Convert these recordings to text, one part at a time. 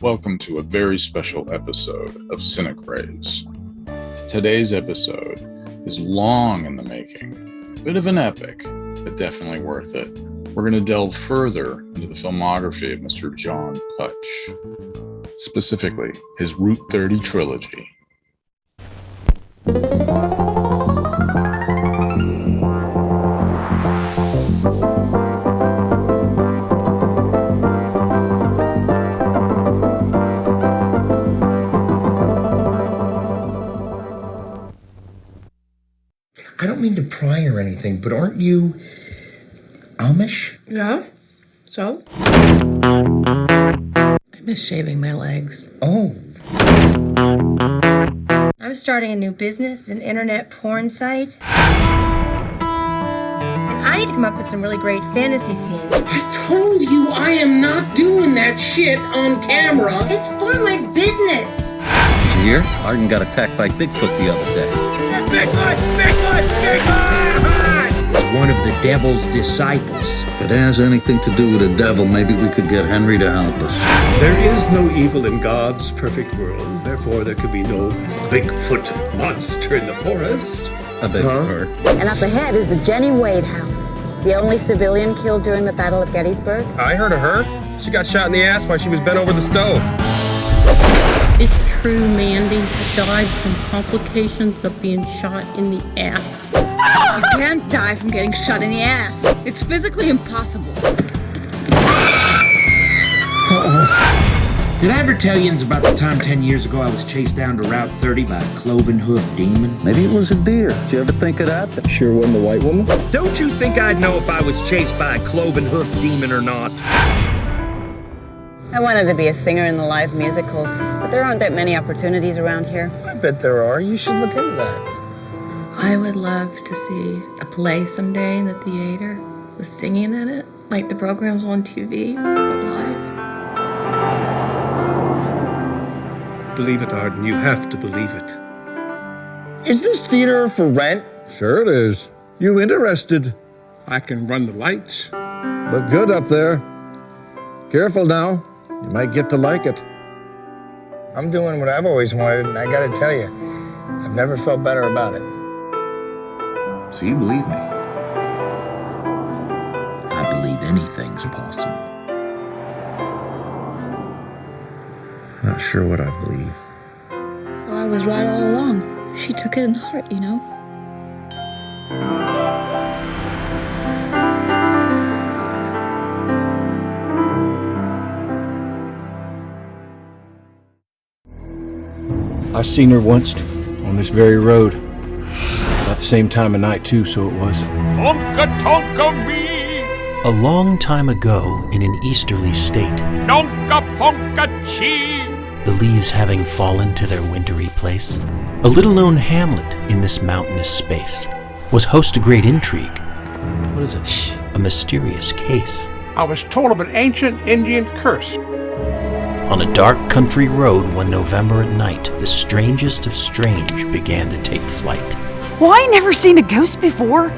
Welcome to a very special episode of CineCraze. Today's episode is long in the making, a bit of an epic, but definitely worth it. We're going to delve further into the filmography of Mr. John Putch, specifically his Route 30 trilogy. I don't mean to pry or anything, but aren't you Amish? Yeah, so? I miss shaving my legs. Oh. I'm starting a new business, an internet porn site. And I need to come up with some really great fantasy scenes. I told you I am not doing that shit on camera. It's for my business. Did you hear? Arden got attacked by Bigfoot the other day. Bigfoot! Bigfoot! Bigfoot! One of the devil's disciples. If it has anything to do with the devil, maybe we could get Henry to help us. There is no evil in God's perfect world. Therefore, there could be no Bigfoot monster in the forest. I beg your pardon. And up ahead is the Jenny Wade house, the only civilian killed during the Battle of Gettysburg. I heard of her. She got shot in the ass while she was bent over the stove. It's true, Mandy. I died from complications of being shot in the ass. You can't die from getting shot in the ass. It's physically impossible. Did I ever tell you about the time 10 years ago I was chased down to Route 30 by a cloven-hoofed demon? Maybe it was a deer. Did you ever think of that? Sure wasn't a white woman? Don't you think I'd know if I was chased by a cloven-hoofed demon or not? I wanted to be a singer in the live musicals, but there aren't that many opportunities around here. I bet there are. You should look into that. I would love to see a play someday in the theater with singing in it, like the programs on TV, but live. Believe it, Arden. You have to believe it. Is this theater for rent? Sure it is. You interested? I can run the lights. Look good up there. Careful now. You might get to like it. I'm doing what I've always wanted, and I gotta tell you, I've never felt better about it. So you believe me? I believe anything's possible. Not sure what I believe. So I was right all along. She took it in heart, you know. I seen her once on this very road. About the same time of night too, so it was. Tonka tonka me! A long time ago in an easterly state, Tonka ponka chi! the leaves having fallen to their wintry place, a little-known hamlet in this mountainous space was host to great intrigue. What is it? Shh. A mysterious case. I was told of an ancient Indian curse. On a dark country road one November at night, the strangest of strange began to take flight. Well, I ain't never seen a ghost before.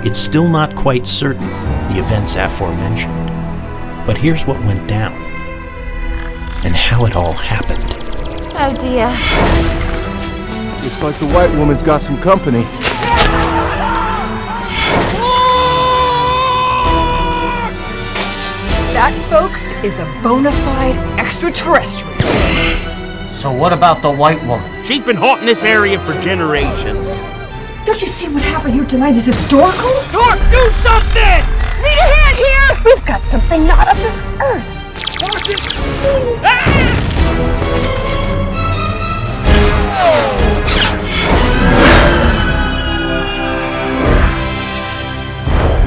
It's still not quite certain the events aforementioned, but here's what went down and how it all happened. Oh dear. Looks like the white woman's got some company. That, folks, is a bona fide extraterrestrial. So what about the white woman? She's been haunting this area for generations. Don't you see what happened here tonight is historical? Dork, do something! Need a hand here? We've got something not of this earth.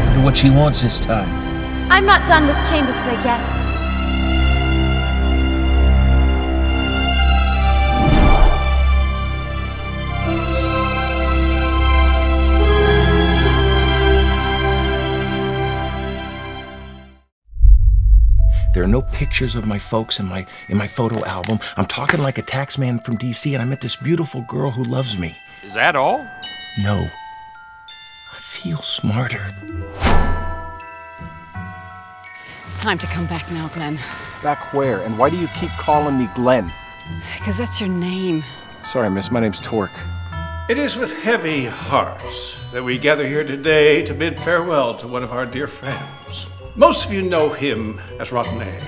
Wonder what she wants this time. I'm not done with Chambersburg yet. There are no pictures of my folks in my photo album. I'm talking like a tax man from DC, and I met this beautiful girl who loves me. Is that all? No. I feel smarter. It's time to come back now, Glenn. Back where? And why do you keep calling me Glenn? Because that's your name. Sorry, miss. My name's Torque. It is with heavy hearts that we gather here today to bid farewell to one of our dear friends. Most of you know him as Rotten Egg,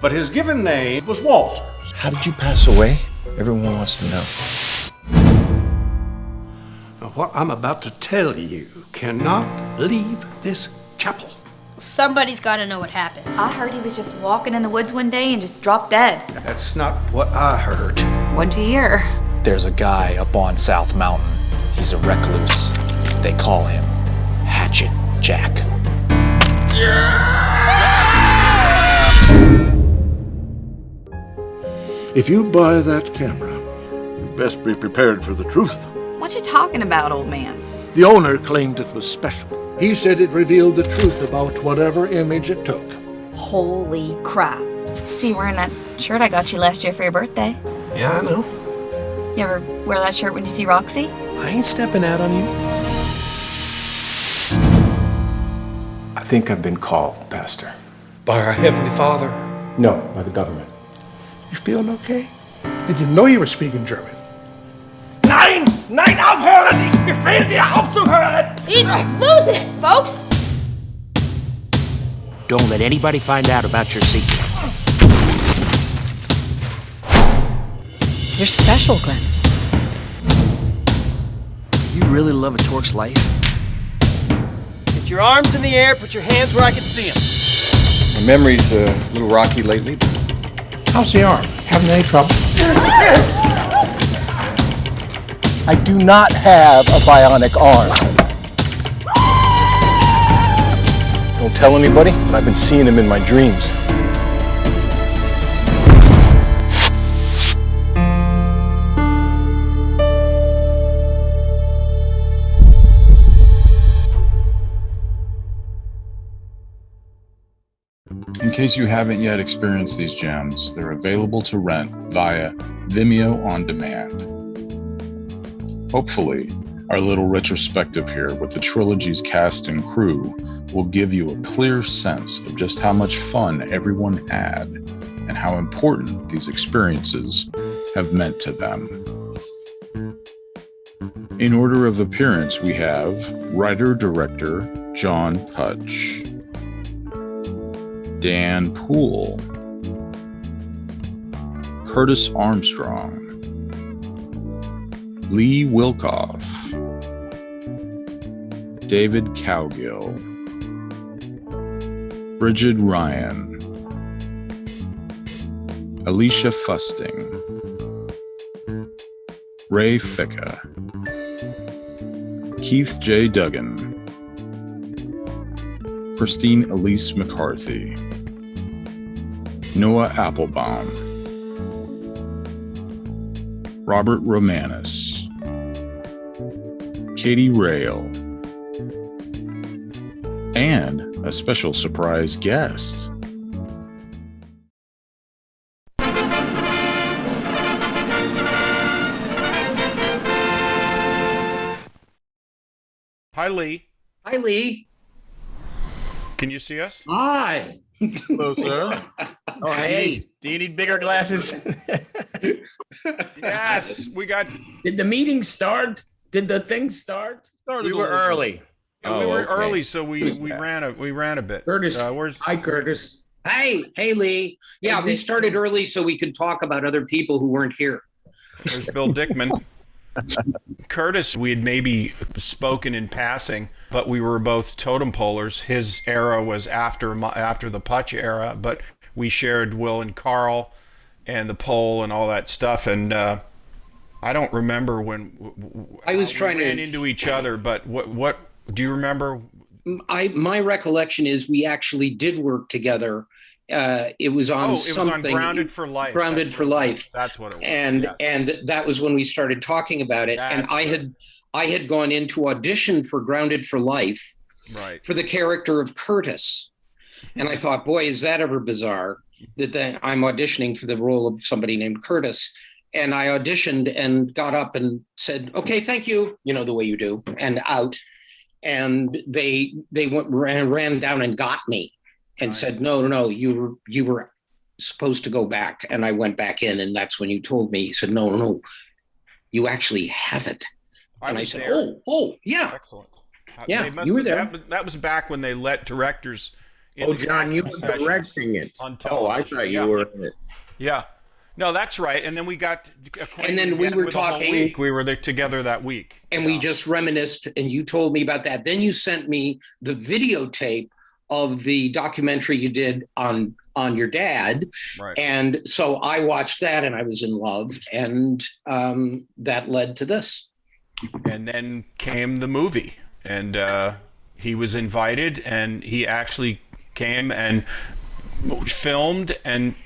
but his given name was Walters. How did you pass away? Everyone wants to know. Now, what I'm about to tell you cannot leave this chapel. Somebody's got to know what happened. I heard he was just walking in the woods one day and just dropped dead. That's not what I heard. What'd you hear? There's a guy up on South Mountain. He's a recluse. They call him Hatchet Jack. If you buy that camera, you best be prepared for the truth. What you talking about, old man? The owner claimed it was special. He said it revealed the truth about whatever image it took. Holy crap. See you wearing that shirt I got you last year for your birthday. Yeah, I know. You ever wear that shirt when you see Roxy? I ain't stepping out on you. I think I've been called, Pastor. By our Heavenly Father. No, by the government. You feeling okay? Did you know you were speaking German? Nein! Nein, aufhören! Ich befehle dir aufzuhören! He's losing it, folks! Don't let anybody find out about your secret. You're special, Glenn. You really love a Torque's life? Get your arms in the air, put your hands where I can see them. My memory's a little rocky lately. How's the arm? Having any trouble? I do not have a bionic arm. Don't tell anybody, but I've been seeing him in my dreams. In case you haven't yet experienced these gems, they're available to rent via Vimeo On Demand. Hopefully, our little retrospective here with the Trilogy's cast and crew will give you a clear sense of just how much fun everyone had and how important these experiences have meant to them. In order of appearance, we have writer-director John Putch, Dan Poole, Curtis Armstrong, Lee Wilkoff, David Cowgill, Bridget Ryan, Alicia Fusting, Ray Ficca, Keith J. Duggan, Christine Elise McCarthy, Noah Applebaum, Robert Romanus, Katie Rail, and a special surprise guest. Hi, Lee. Hi, Lee. Can you see us? Hi. Hello, sir. Oh, hey. Do you need bigger glasses? Yes, we got. Did the meeting start? Did the thing start? We were early. Yeah, we were early, so we ran a bit. Curtis. Hi, Curtis. Hey, Lee. Yeah, we started early so we could talk about other people who weren't here. There's Bill Dickman. Curtis, we had maybe spoken in passing, but we were both totem polers. His era was after the Putch era, but we shared Will and Carl and the pole and all that stuff. And I don't remember when I was trying we ran to into each other, but what do you remember? My recollection is we actually did work together. It was on something. Was on Grounded for Life. Grounded for Life. That's what it was. And that was when we started talking about it. And I had gone in to audition for Grounded for Life, right, for the character of Curtis. And I thought, boy, is that ever bizarre that I'm auditioning for the role of somebody named Curtis. And I auditioned and got up and said, okay, thank you, the way you do, and out. And they ran down and got me and said, no, you supposed to go back, and I went back in, and that's when you told me. You said, no, you actually have it. And I said, there. oh, yeah. Excellent. Yeah, you were there. That was back when they let directors. Oh, John, you were directing it. On television. I thought you were in it. Yeah. No, that's right. And then we got acquainted. And then we were talking. Week. We were there together that week. And we just reminisced, and you told me about that. Then you sent me the videotape of the documentary you did on your dad. Right. And so I watched that, and I was in love, and that led to this. And then came the movie, and he was invited, and he actually came and filmed. And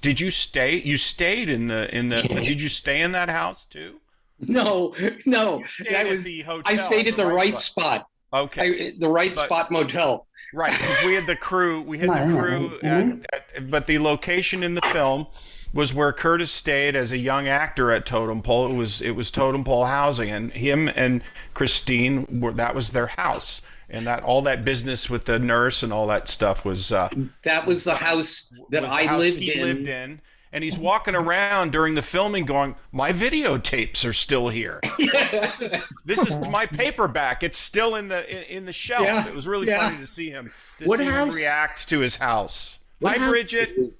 did you stay? You stayed in the. Did you stay in that house too? No. That was the hotel. I stayed at the right spot. Okay. The right spot motel. Right, because we had the crew. But the location in the film was where Curtis stayed as a young actor at Totem Pole. It was Totem Pole housing, and him and Christine that was their house, and that all that business with the nurse and all that stuff was. That was the house that I lived in. And he's walking around during the filming going, my videotapes are still here. This is my paperback. It's still in the shelf. Yeah. It was really funny to see him react to his house. Hi, Bridget.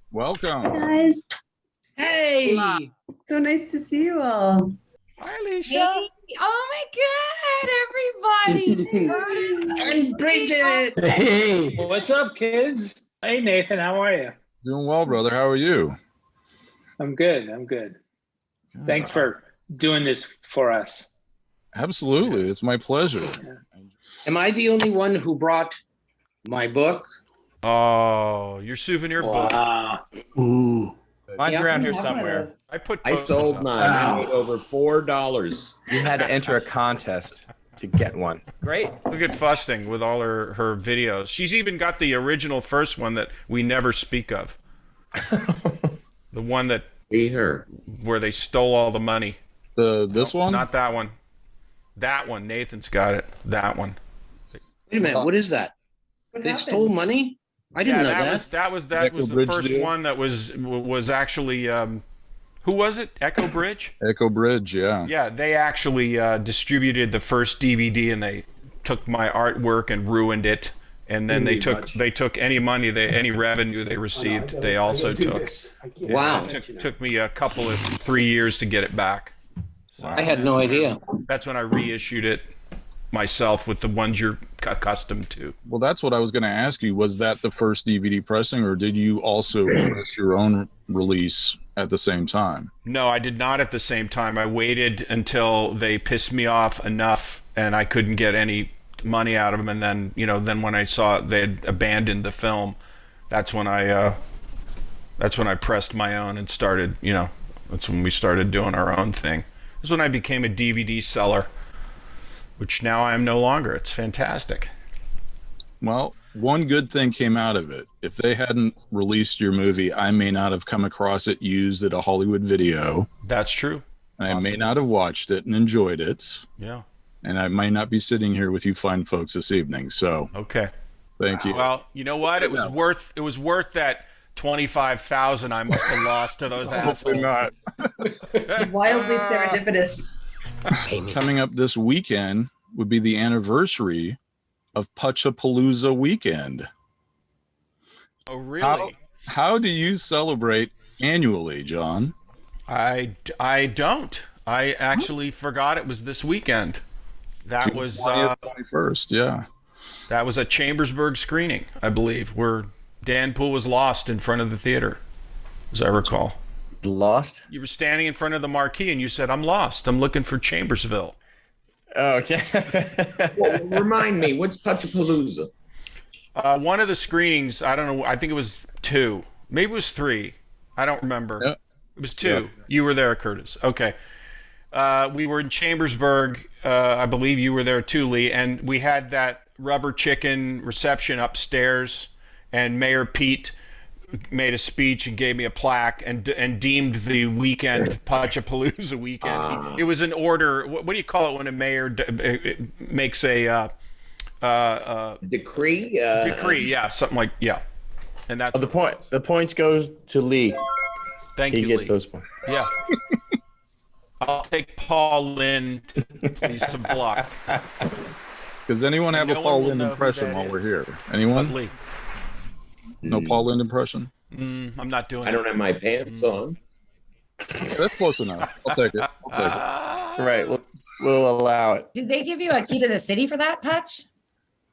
Welcome. Hi, guys. Hey. So nice to see you all. Hi, Alicia. Hey. Oh my God, everybody. And Bridget. Hey. What's up, kids? Hey, Nathan. How are you? Doing well, brother. How are you? I'm good. Thanks for doing this for us. Absolutely. It's my pleasure. Yeah. Am I the only one who brought my book? Oh, your souvenir book. Ooh. Mine's around here somewhere. I sold mine. I made over $4. You had to enter a contest to get one. Great. Look at Fusting with all her videos. She's even got the original first one that we never speak of. The one that where they stole all the money. This one? Not that one. That one. Nathan's got it. That one. Wait a minute. What is that? They stole money? I didn't know that. That was the first one that was actually who was it? Echo Bridge? Echo Bridge, yeah. Yeah, they actually distributed the first DVD, and they took my artwork and ruined it. And then they took any money, any revenue they received, they also took. Wow. It took me a couple of 3 years to get it back. So I had no idea. That's when I reissued it myself with the ones you're accustomed to. Well, that's what I was going to ask you. Was that the first DVD pressing, or did you also press your own release at the same time? No, I did not at the same time. I waited until they pissed me off enough and I couldn't get any money out of them, and then when I saw they had abandoned the film, that's when I pressed my own and started, that's when we started doing our own thing. That's when I became a DVD seller, which now I am no longer. It's fantastic. Well, one good thing came out of it. If they hadn't released your movie, I may not have come across it used at a Hollywood video. That's true. And I may not have watched it and enjoyed it. Yeah. And I might not be sitting here with you fine folks this evening. So okay. Thank you. Well, you know what? It was worth that 25,000 I must have lost to those assholes. Not. Wildly serendipitous. Coming up this weekend would be the anniversary of Putchapalooza weekend. Oh, really? How do you celebrate annually, John? I don't. I actually forgot it was this weekend. That was 21st, yeah. That was a Chambersburg screening, I believe, where Dan Poole was lost in front of the theater, as I recall. Lost? You were standing in front of the marquee and you said, "I'm lost. I'm looking for Chambersville." Oh, well, remind me, what's Putchapalooza? One of the screenings, I don't know, I think it was 2. Maybe it was 3. I don't remember. Yep. It was 2. Yep. You were there, Curtis. Okay. We were in Chambersburg. I believe you were there too, Lee. And we had that rubber chicken reception upstairs. And Mayor Pete made a speech and gave me a plaque and deemed the weekend Putchapalooza weekend. It was an order. What do you call it when a mayor makes a decree? Decree, yeah, something like, yeah. And that's the point. The points goes to Lee. Thank you, He gets Lee. those points. Yeah. I'll take Paul Lynn, please, to block. Does anyone have a Paul Lynde impression while we're here? Anyone? Lee. No Paul Lynde impression? I'm not doing it. I don't have my pants on. That's close enough. I'll take it. Right. We'll allow it. Did they give you a key to the city for that, Patch?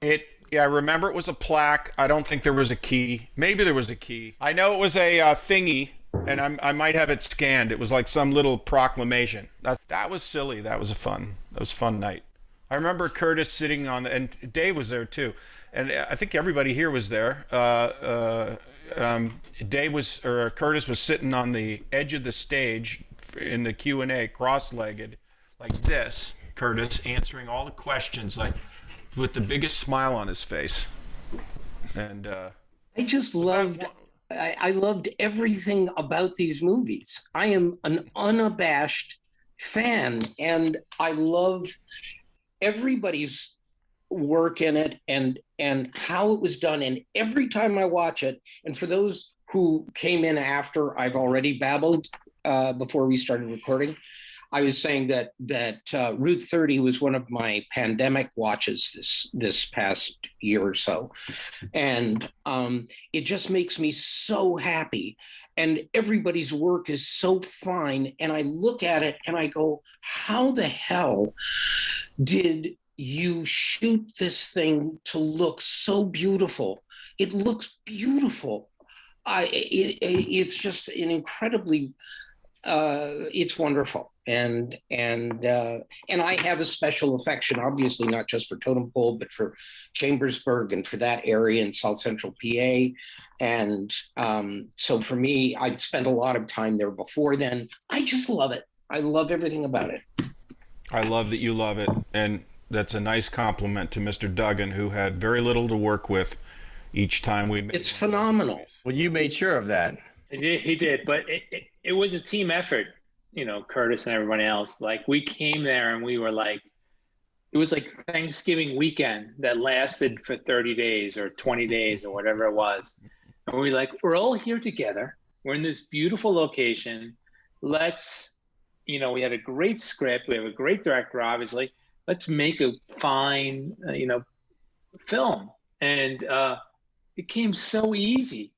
Yeah, I remember it was a plaque. I don't think there was a key. Maybe there was a key. I know it was a thingy, and I might have it scanned. It was like some little proclamation. That was silly. That was a fun night. I remember Curtis sitting on and Dave was there too, and I think everybody here was there. Curtis was sitting on the edge of the stage in the Q&A, cross-legged, like this. Curtis answering all the questions, like with the biggest smile on his face. And I just loved. I loved everything about these movies. I am an unabashed fan, and I love everybody's work in it and how it was done. And every time I watch it, and for those who came in after I've already babbled before we started recording, I was saying that Route 30 was one of my pandemic watches this past year or so, and it just makes me so happy. And everybody's work is so fine, and I look at it and I go, "How the hell did you shoot this thing to look so beautiful? It looks beautiful. It's just an incredibly." It's wonderful, and I have a special affection, obviously not just for Totem Pole, but for Chambersburg and for that area in South Central PA, and so for me, I'd spent a lot of time there before then. I just love it. I love everything about it. I love that you love it, and that's a nice compliment to Mr. Duggan, who had very little to work with each time we made. It's phenomenal. Well, you made sure of that. He did, but it was a team effort, Curtis and everyone else. Like, we came there and we were like, it was like Thanksgiving weekend that lasted for 30 days or 20 days or whatever it was. And we're all here together. We're in this beautiful location. Let's, we had a great script. We have a great director, obviously. Let's make a fine, film. And it came so easy.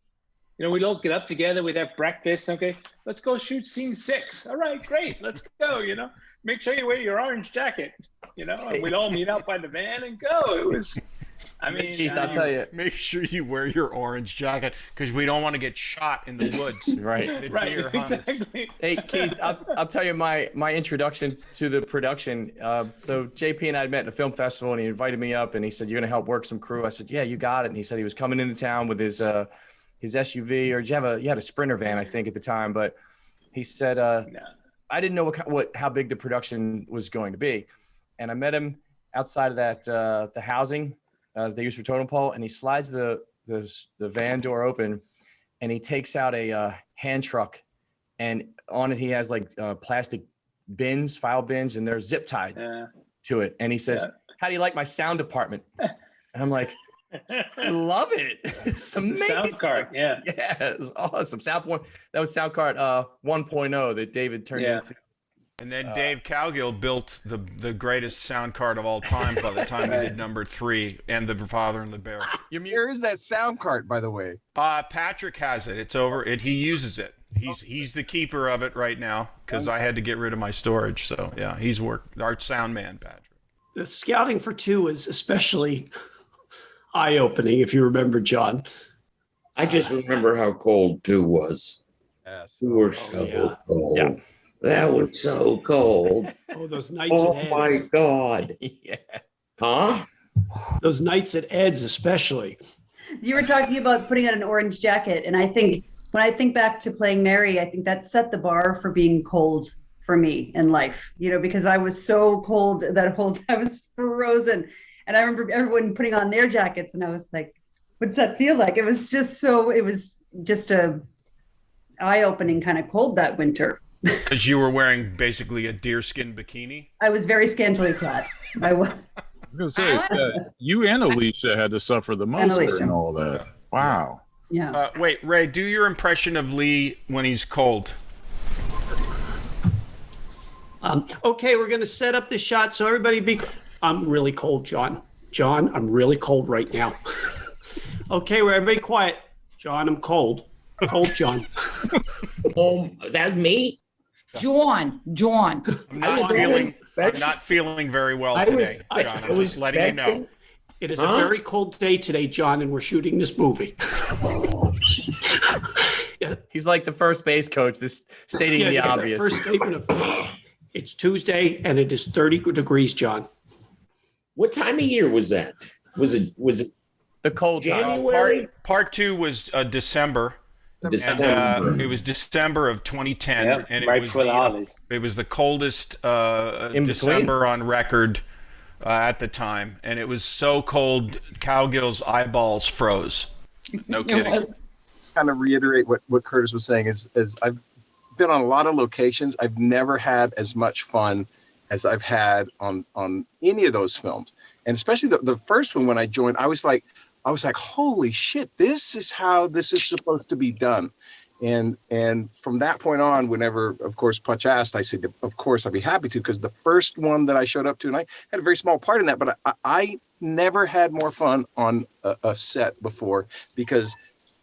We'd all get up together, we'd have breakfast. Okay, let's go shoot scene 6. All right, great, let's go. Make sure you wear your orange jacket. And we'd all meet out by the van and go. It was, Keith, I'll tell you. Make sure you wear your orange jacket because we don't want to get shot in the woods. Right. The right. deer hunts. Exactly. Hey, Keith, I'll tell you my introduction to the production. So JP and I had met at a film festival, and he invited me up, and he said, "You're gonna help work some crew." I said, "Yeah, you got it." And he said he was coming into town with his SUV, or you had a Sprinter van, I think, at the time. But he said, I didn't know how big the production was going to be. And I met him outside of that, the housing they use for Totem Pole. And he slides the van door open, and he takes out a hand truck, and on it, he has like plastic bins, file bins, and they're zip tied to it. And he says, "How do you like my sound department?" And I'm like, I love it. It's amazing. Sound card, yeah. Yeah, it was awesome. That was sound card 1.0 that David turned into. And then Dave Cowgill built the greatest sound card of all time by the time he did number 3 and The Father and the Bear. Where is that sound card, by the way? Patrick has it. It's over. He uses it. He's the keeper of it right now because I had to get rid of my storage. So yeah, he's our sound man, Patrick. The scouting for 2 was especially eye-opening, if you remember, John. I just remember how cold 2 was. Yes. We were so cold. Yeah. That was so cold. Oh, those nights at Ed's. Oh my God. Yeah. Huh? Those nights at Ed's especially. You were talking about putting on an orange jacket, and I think when I think back to playing Mary, I think that set the bar for being cold for me in life, because I was so cold that whole time. I was frozen. And I remember everyone putting on their jackets, and I was like, what does that feel like? It was just a eye-opening kind of cold that winter. Because you were wearing basically a deerskin bikini? I was very scantily clad. I was. I was going to say, you and Alicia had to suffer the most during all that. Wow. Yeah. Wait, Ray, do your impression of Lee when he's cold. Okay, we're going to set up the shot so everybody I'm really cold, John. John, I'm really cold right now. Okay, we're everybody quiet. John, I'm cold. Cold, John. That me? John. I'm not feeling very well today, John. I'm just letting you know. It is a very cold day today, John, and we're shooting this movie. He's like the first base coach, this stating the obvious. First statement of it's Tuesday and it is 30 degrees, John. What time of year was that? Was it the cold January? Part 2 was December. And, it was December of 2010, Yep, and right before the holidays. it was the coldest December on record at the time, and it was so cold, Cowgill's eyeballs froze. No kidding. Kind of reiterate what Curtis was saying is I've been on a lot of locations. I've never had as much fun as I've had on any of those films, and especially the first one when I joined, I was like, holy shit, this is how this is supposed to be done. And from that point on, whenever, of course, Putch asked, I said, of course, I'd be happy to, because the first one that I showed up to, and I had a very small part in that, but I never had more fun on a set before, because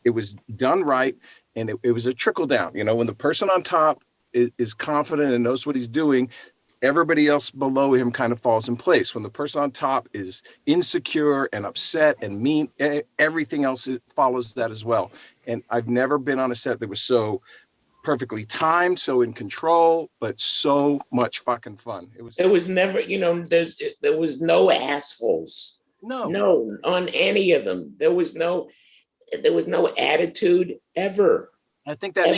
it was done right, and it was a trickle down. You know, when the person on top is confident and knows what he's doing, everybody else below him kind of falls in place. When the person on top is insecure and upset and mean, everything else follows that as well. And I've never been on a set that was so perfectly timed, so in control, but so much fucking fun. There was never, there was no assholes. No, on any of them. There was no attitude ever. I think that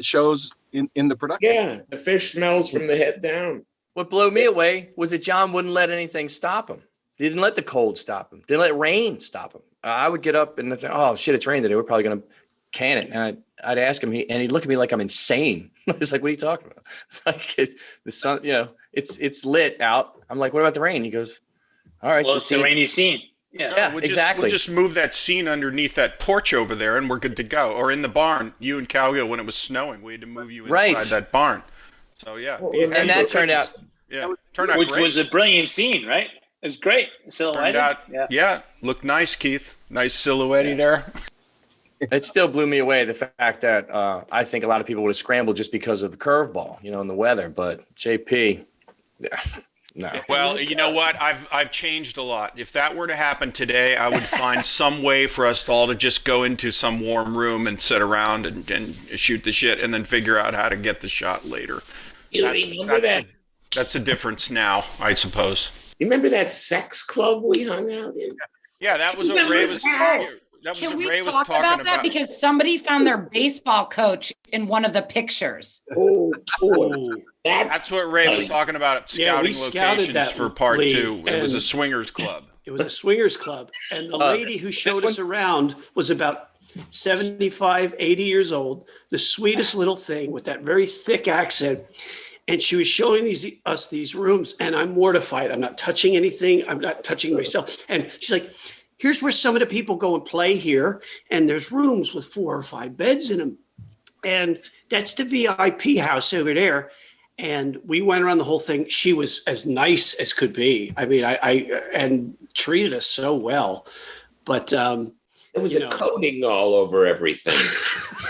shows in the production. Yeah, the fish smells from the head down. What blew me away was that John wouldn't let anything stop him. He didn't let the cold stop him. Didn't let rain stop him. I would get up and think, oh shit, it's raining today. We're probably going to can it. And I'd ask him, and he'd look at me like I'm insane. It's like, what are you talking about? It's like the sun, it's lit out. I'm like, what about the rain? He goes, all right. Well, it's the rainy scene. Yeah, exactly. We'll just move that scene underneath that porch over there, and we're good to go. Or in the barn, you and Cowgill, when it was snowing, we had to move you inside that barn. So yeah, and that turned out which great. was a brilliant scene, right? It was great. Silhouette. Looked nice, Keith. Nice silhouette there. It still blew me away, the fact that I think a lot of people would have scrambled just because of the curveball, and the weather. But JP, no. Well, you know what? I've changed a lot. If that were to happen today, I would find some way for us all to just go into some warm room and sit around and shoot the shit, and then figure out how to get the shot later. That's the difference now, I suppose. You remember that sex club we hung out in? Yeah, that was what Ray was. Can we talk about that? Because somebody found their baseball coach in one of the pictures. That's what Ray was talking about at scouting locations for part 2. It was a swingers club. It was a swingers club. And the lady who showed us around was about 75, 80 years old, the sweetest little thing with that very thick accent. And she was showing us these rooms, and I'm mortified. I'm not touching anything. I'm not touching myself. And she's like, here's where some of the people go and play here. And there's rooms with 4 or 5 beds in them. And that's the VIP house over there. And we went around the whole thing. She was as nice as could be. I mean, and treated us so well. But there was a coating all over everything.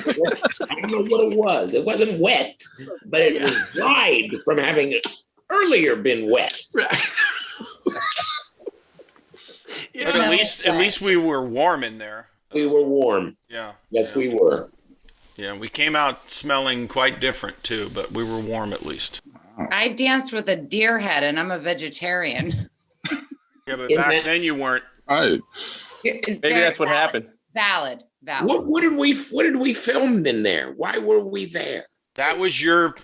I don't know what it was. It wasn't wet, but it was dried from having earlier been wet. But at least we were warm in there. We were warm. Yeah. Yes, we were. Yeah, we came out smelling quite different too, but we were warm at least. I danced with a deer head, and I'm a vegetarian. Yeah, but back then you weren't. Maybe that's what happened. Valid. What did we film in there? Why were we there? That was your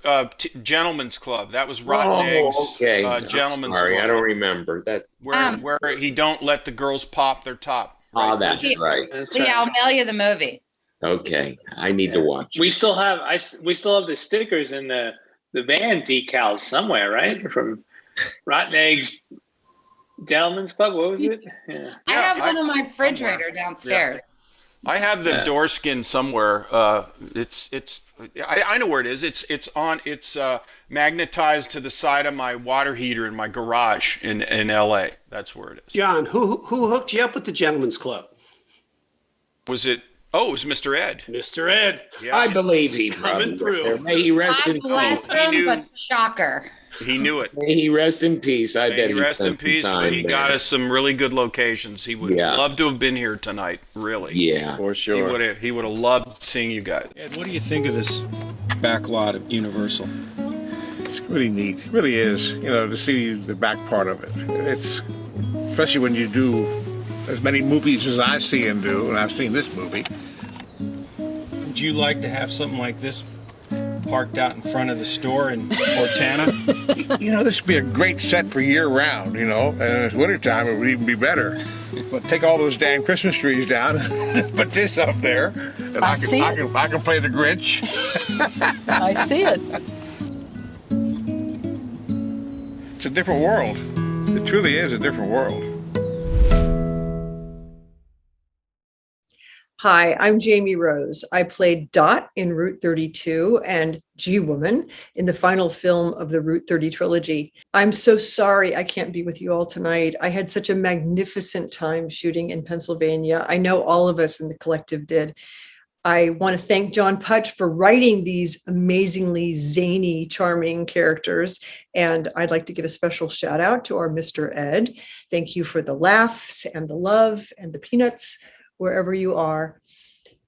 gentleman's club. That was Rotten Eggs. Okay. Gentleman's Sorry, club. I don't remember that. Where he don't let the girls pop their top. Right? Oh, that's right. Yeah, I'll mail you the movie. Okay, I need to watch. We still have the stickers and the van decals somewhere, right? From Rotten Eggs Gentlemen's Club. What was it? Yeah. I have one in my refrigerator downstairs. I have the door skin somewhere. I know where it is. It's magnetized to the side of my water heater in my garage in LA. That's where it is. John, who hooked you up with the Gentleman's Club? Was it? Oh, it was Mr. Ed. Mr. Ed. Yeah. I believe he Coming brought through. it. May he rest in Bless peace. him, but shocker. He knew it. May he rest in peace. I May bet he rest in peace, but he got us some really good locations. He would love to have been here tonight, really. Yeah, for sure. He would have loved seeing you guys. Ed, what do you think of this back lot of Universal? It's really neat. It really is, to see the back part of it. It's, especially when you do as many movies as I see him do, and I've seen this movie. Would you like to have something like this parked out in front of the store in Cortana? This would be a great set for year-round, and in it's wintertime, it would even be better. But take all those damn Christmas trees down and put this up there, and I can play the Grinch. I see it. It's a different world. It truly is a different world. Hi, I'm Jamie Rose. I played Dot in Route 32 and G-Woman in the final film of the Route 30 trilogy. I'm so sorry I can't be with you all tonight. I had such a magnificent time shooting in Pennsylvania. I know all of us in the collective did. I want to thank John Putch for writing these amazingly zany, charming characters. And I'd like to give a special shout out to our Mr. Ed. Thank you for the laughs and the love and the peanuts, wherever you are.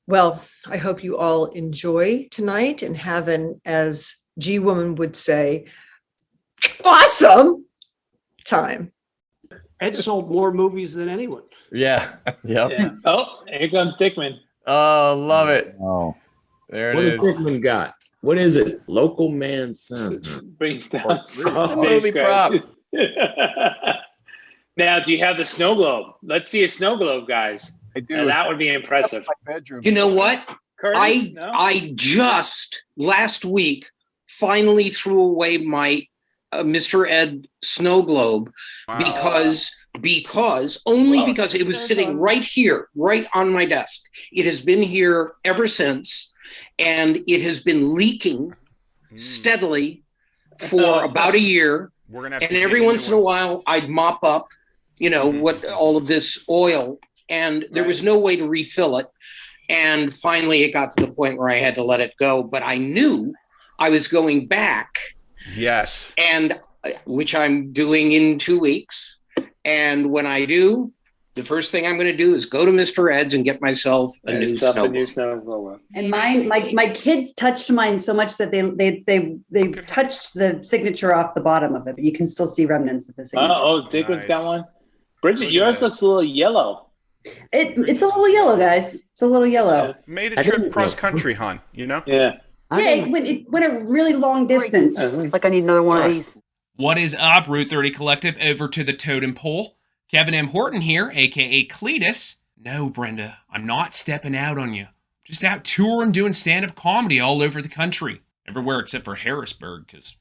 Well, I hope you all enjoy tonight and have an, as G-Woman would say, awesome time. Ed sold more movies than anyone. Yeah. Yep. Yeah. Oh, here comes Dickman. Oh, love it. Oh, there What it has is. Dickman got? What is it? Local man son. Brings down. It's a movie prop. Now, do you have the snow globe? Let's see a snow globe, guys. I do. Now, that would be impressive. My bedroom. You know what? Curtis? No? I just last week finally threw away my Mr. Ed snow globe because it was sitting right here, right on my desk. It has been here ever since, and it has been leaking steadily for about a year. We're gonna have And to every get once in into a while, I'd mop up, what all of this oil, and there was no way to refill it. And finally, it got to the point where I had to let it go. But I knew I was going back. Yes. And which I'm doing in 2 weeks. And when I do, the first thing I'm going to do is go to Mr. Ed's and get myself a new snow globe. And my kids touched mine so much that they touched the signature off the bottom of it, but you can still see remnants of the signature. Oh, Dickman's got one. Bridget, yours looks a little yellow. It's a little yellow, guys. It's a little yellow. Made a trip cross country, hon. Yeah. Yeah, it went a really long distance. Like I need another one of these. What is up, Route 30 Collective? Over to the totem pole. Kevin M. Horton here, aka Cletus. No, Brenda, I'm not stepping out on you. Just out touring, doing stand-up comedy all over the country. Everywhere except for Harrisburg, because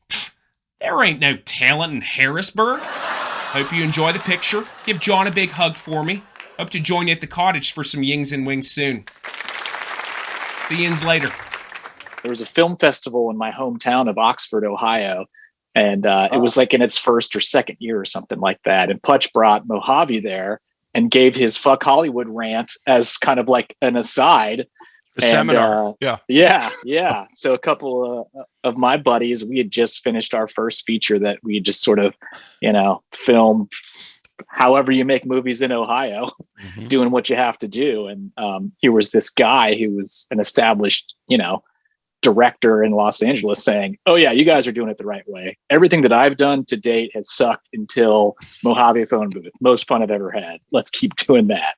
there ain't no talent in Harrisburg. Hope you enjoy the picture. Give John a big hug for me. Hope to join you at the cottage for some yings and wings soon. See yins later. There was a film festival in my hometown of Oxford, Ohio, and it was like in its first or second year or something like that. And Putch brought Mojave there and gave his "fuck Hollywood" rant as kind of like an aside. A seminar. Yeah. So a couple of my buddies, we had just finished our first feature that we had just sort of, filmed. However you make movies in Ohio, doing what you have to do. And here was this guy who was an established, director in Los Angeles saying, "Oh yeah, you guys are doing it the right way. Everything that I've done to date has sucked until Mojave Phone Booth. Most fun I've ever had. Let's keep doing that."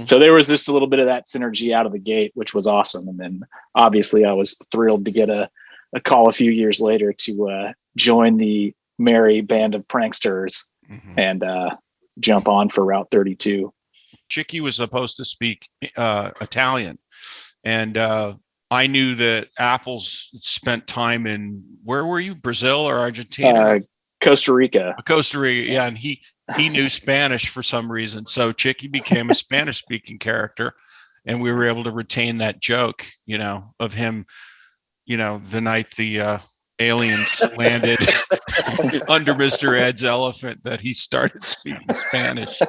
So there was just a little bit of that synergy out of the gate, which was awesome. And then obviously I was thrilled to get a call a few years later to join the merry band of pranksters and jump on for Route 32. Chicky was supposed to speak Italian, and I knew that Apples spent time in, where were you? Brazil or Argentina? Costa Rica. Costa Rica, yeah. And he knew Spanish for some reason. So Chicky became a Spanish speaking character, and we were able to retain that joke, of him, the night the aliens landed under Mr. Ed's elephant, that he started speaking Spanish.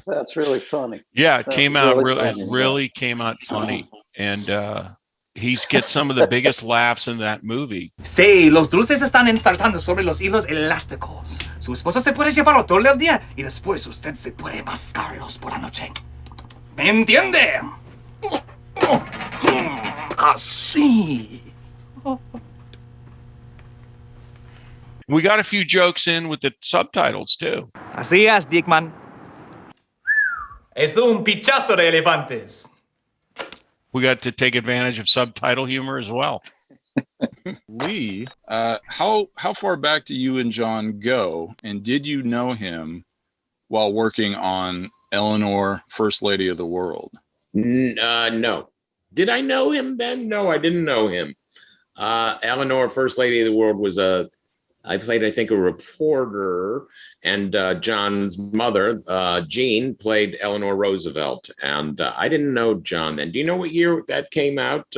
That's really funny. Yeah, it came out funny, really came out funny. And he's get some of the biggest laughs in that movie. Sí, los dulces están ensartando sobre los hilos elásticos. Su esposo se puede llevarlo todo el día y después usted se puede mascarlos por la noche. ¿Me entiende? Así. We got a few jokes in with the subtitles too. Así es, Dickman. Es un pichazo de elefantes. We got to take advantage of subtitle humor as well. Lee, how far back do you and John go? And did you know him while working on Eleanor, First Lady of the World? No. Did I know him then? No, I didn't know him. Eleanor, First Lady of the World I played, I think, a reporter, and John's mother, Jean, played Eleanor Roosevelt. And I didn't know John then. Do you know what year that came out,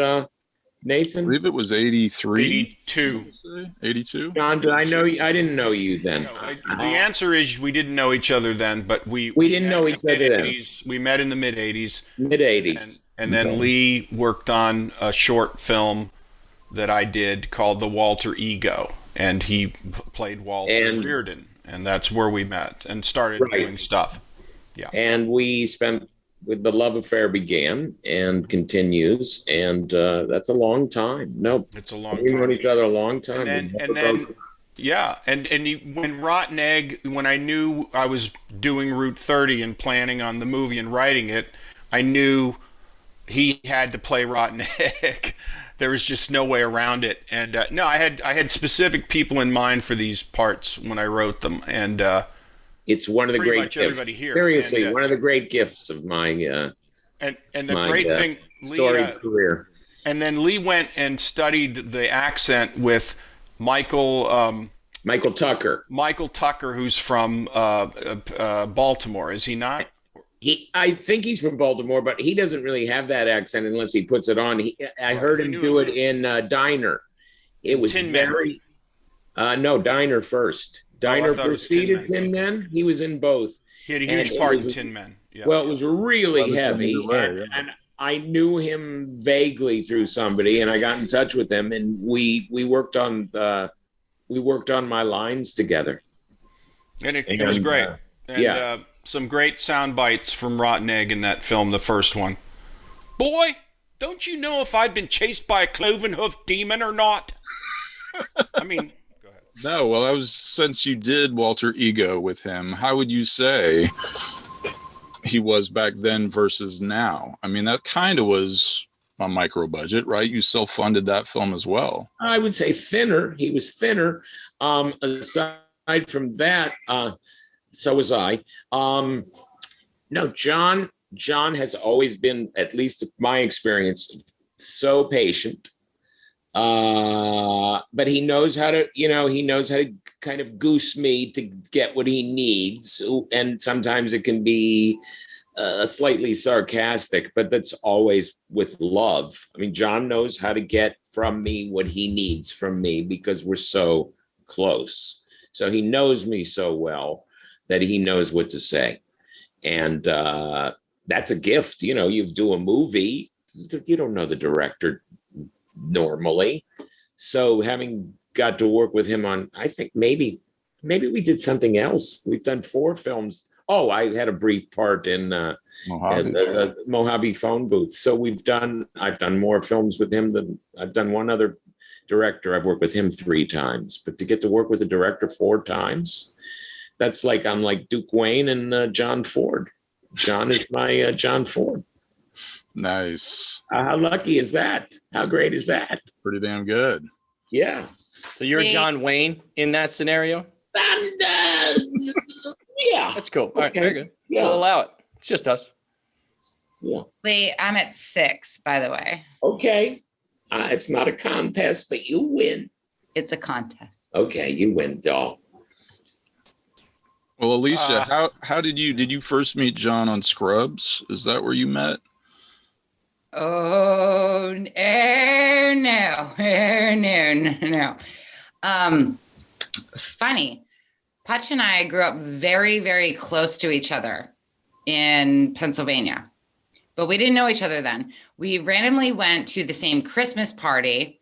Nathan? I believe it was 83. 82. 82? John, did I know you? I didn't know you then. The answer is we didn't know each other then, but we didn't know each other then. We met in the mid-'80s. Mid-'80s. And then Lee worked on a short film that I did called The Walter Ego. And he played Walter Reardon, and that's where we met and started doing stuff. Yeah. And we spent, with the love affair began and continues, and that's a long time. No, it's a long time. We've known each other a long time. And then when Rotten Egg, when I knew I was doing Route 30 and planning on the movie and writing it, I knew he had to play Rotten Egg. There was just no way around it. And I had specific people in mind for these parts when I wrote them. And it's one of the great gifts. Everybody here. Seriously, one of the great gifts of my and the great thing, storied career. And then Lee went and studied the accent with Michael Tucker. Michael Tucker, who's from Baltimore, is he not? I think he's from Baltimore, but he doesn't really have that accent unless he puts it on. I heard him do it in Diner. It was very Diner first. Diner preceded Tin Men. He was in both. He had a huge part in Tin Men. Yeah. Well, it was really heavy, and I knew him vaguely through somebody, and I got in touch with him, and we worked on my lines together. And it was great. And, some great sound bites from Rotten Egg in that film, the first one. Boy, don't you know if I'd been chased by a cloven-hoofed demon or not? I mean, go ahead. No, well, since you did Walter Ego with him, how would you say he was back then versus now? I mean, that kind of was a micro budget, right? You self-funded that film as well. I would say thinner. He was thinner. Aside from that, so was I. No, John has always been, at least my experience, so patient. But he knows how to, kind of goose me to get what he needs. And sometimes it can be slightly sarcastic, but that's always with love. I mean, John knows how to get from me what he needs from me because we're so close. So he knows me so well that he knows what to say. And that's a gift. You do a movie, you don't know the director normally. So having got to work with him on, I think maybe we did something else. We've done 4 films. Oh, I had a brief part in the Mojave phone booth. So I've done more films with him than I've done one other director. I've worked with him 3 times, but to get to work with a director 4 times, that's like I'm like Duke Wayne and John Ford. John is my John Ford. Nice. How lucky is that? How great is that? Pretty damn good. Yeah. So you're John Wayne in that scenario? Yeah. That's cool. All right, very good. Yeah. We'll allow it. It's just us. Yeah. Lee, I'm at 6, by the way. Okay. It's not a contest, but you win. It's a contest. Okay, you win, doll. Well, Alicia, how did you first meet John on Scrubs? Is that where you met? Oh, no, no. Funny. Putch and I grew up very, very close to each other in Pennsylvania, but we didn't know each other then. We randomly went to the same Christmas party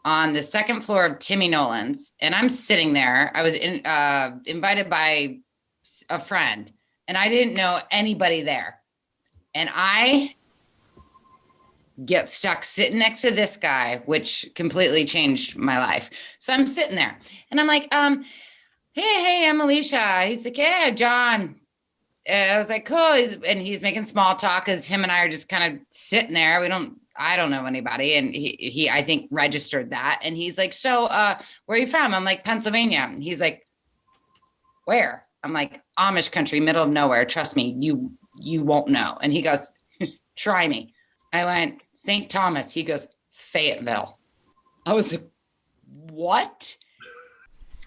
on the second floor of Timmy Nolan's, and I'm sitting there. I was invited by a friend, and I didn't know anybody there. And I get stuck sitting next to this guy, which completely changed my life. So I'm sitting there, and I'm like, hey, I'm Alicia. He's like, yeah, John. I was like, cool. And he's making small talk because him and I are just kind of sitting there. I don't know anybody. And he I think registered that. And he's like, so where are you from? I'm like, Pennsylvania. And he's like, where? I'm like, Amish country, middle of nowhere. Trust me, you won't know. And he goes, try me. I went, St. Thomas. He goes, Fayetteville. I was like, what?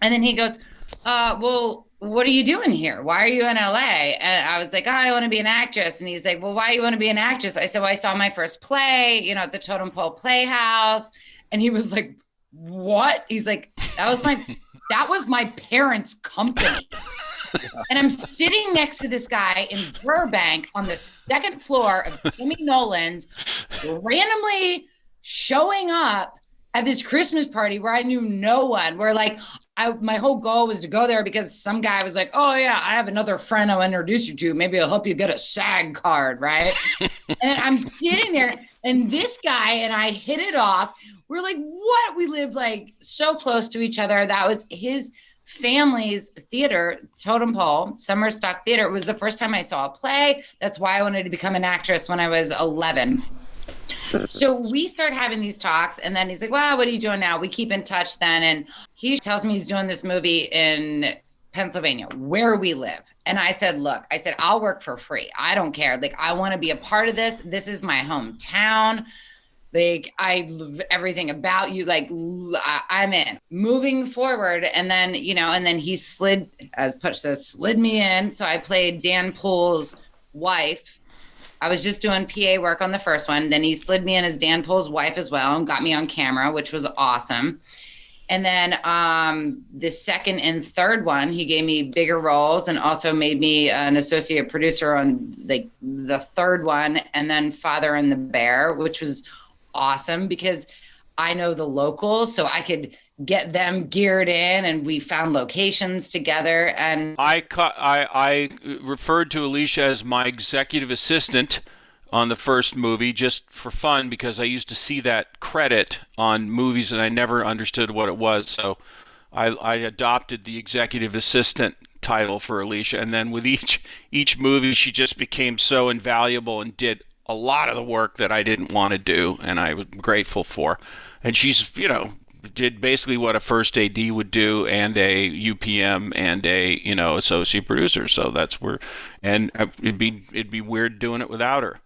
And then he goes, well, what are you doing here? Why are you in LA? And I was like, I want to be an actress. And he's like, well, why do you want to be an actress? I said, well, I saw my first play, at the Totem Pole Playhouse. And he was like, what? He's like, that was my parents' company. And I'm sitting next to this guy in Burbank on the second floor of Timmy Nolan's, randomly showing up at this Christmas party where I knew no one, where my whole goal was to go there because some guy was like, oh yeah, I have another friend I'll introduce you to. Maybe I'll help you get a SAG card, right? And I'm sitting there and this guy and I hit it off. We're like, what? We live so close to each other. That was his family's theater, Totem Pole, Summer Stock Theater. It was the first time I saw a play. That's why I wanted to become an actress when I was 11. So we start having these talks and then he's like, well, what are you doing now? We keep in touch then. And he tells me he's doing this movie in Pennsylvania, where we live. And I said, look, I'll work for free. I don't care. I want to be a part of this. This is my hometown. I love everything about you. I'm in. Moving forward. And then, and then he slid, as Putch says, slid me in. So I played Dan Poole's wife. I was just doing PA work on the first one. Then he slid me in as Dan Poole's wife as well and got me on camera, which was awesome. And then the second and third one, he gave me bigger roles and also made me an associate producer on the third one. And then Father and the Bear, which was awesome because I know the locals, so I could get them geared in, and we found locations together. And I referred to Alicia as my executive assistant on the first movie just for fun because I used to see that credit on movies and I never understood what it was. So I adopted the executive assistant title for Alicia, and then with each movie she just became so invaluable and did a lot of the work that I didn't want to do and I was grateful for. And she's, did basically what a first AD would do and a UPM and a, associate producer. So that's where, and it'd be weird doing it without her.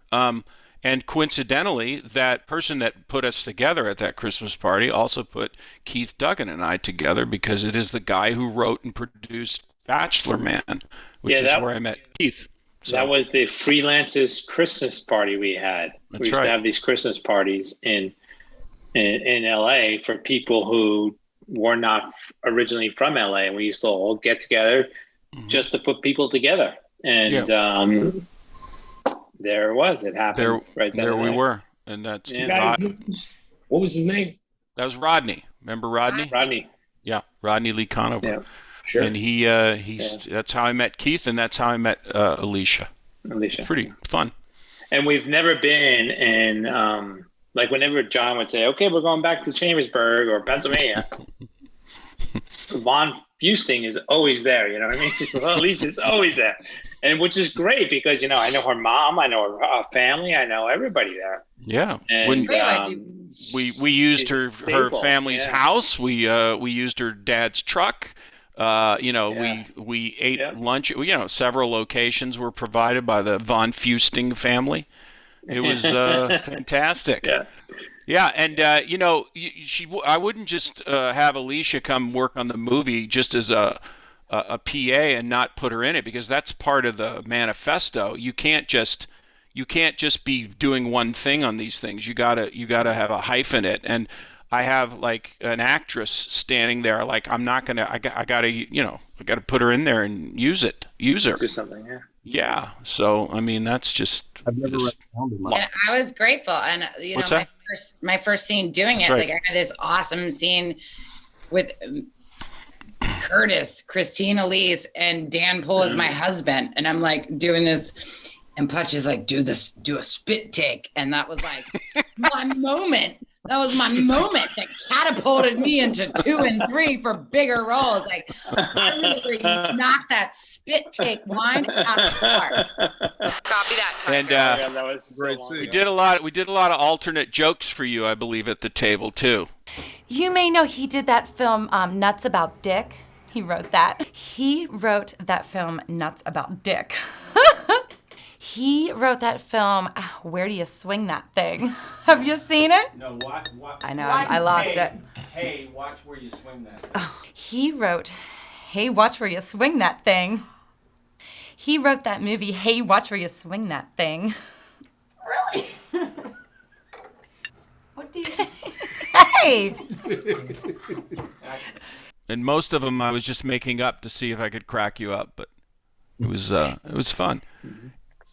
And coincidentally, that person that put us together at that Christmas party also put Keith Duggan and I together because it is the guy who wrote and produced Bachelor Man, which is where I met Keith. So. That was the freelancers Christmas party we had. That's we used right. to have these Christmas parties in LA for people who were not originally from LA, and we used to all get together just to put people together. And there it was. It happened right then. There we were, and that's what was his name? That was Rodney. Remember Rodney? Rodney. Yeah, Rodney Lee Conover. Yeah, sure. And that's how I met Keith, and that's how I met Alicia. Pretty fun. And we've never been in. Whenever John would say, okay, we're going back to Chambersburg or Pennsylvania, Von Fusting is always there, you know what I mean? Well, Alicia's always there. And which is great because, I know her mom, I know her family, I know everybody there. Yeah. And, we used her family's house. We used her dad's truck. We ate lunch. Several locations were provided by the Von Fusting family. It was fantastic. Yeah, and I wouldn't just have Alicia come work on the movie just as a a PA and not put her in it, because that's part of the manifesto. You can't just be doing one thing on these things. You gotta have a hyphen it. And I have like an actress standing there, like I gotta put her in there and use her. Do something, yeah. Yeah. So I mean, that's just. I've never read And I was grateful, and What's that? my first scene doing That's it, right. like I had this awesome scene with Curtis, Christine Elise, and Dan Pohl as my husband, and I'm like doing this, and Putch is like, do a spit take, and that was like my moment. That was my moment that catapulted me into 2 and 3 for bigger roles. Like I really knocked that spit take line out of the park. Copy that, Tiger. And that was Great so scene. we did a lot of alternate jokes for you, I believe, at the table too. You may know he did that film, Nuts About Dick. He wrote that. He wrote that film, Nuts About Dick. He wrote that film, Where Do You Swing That Thing? Have you seen it? No, what? I know, I lost it. Hey, watch where you swing that. He wrote, Hey, Watch Where You Swing That Thing. He wrote that movie, Hey, Watch Where You Swing That Thing. Really? What do you... Hey! And most of them I was just making up to see if I could crack you up, but it was fun.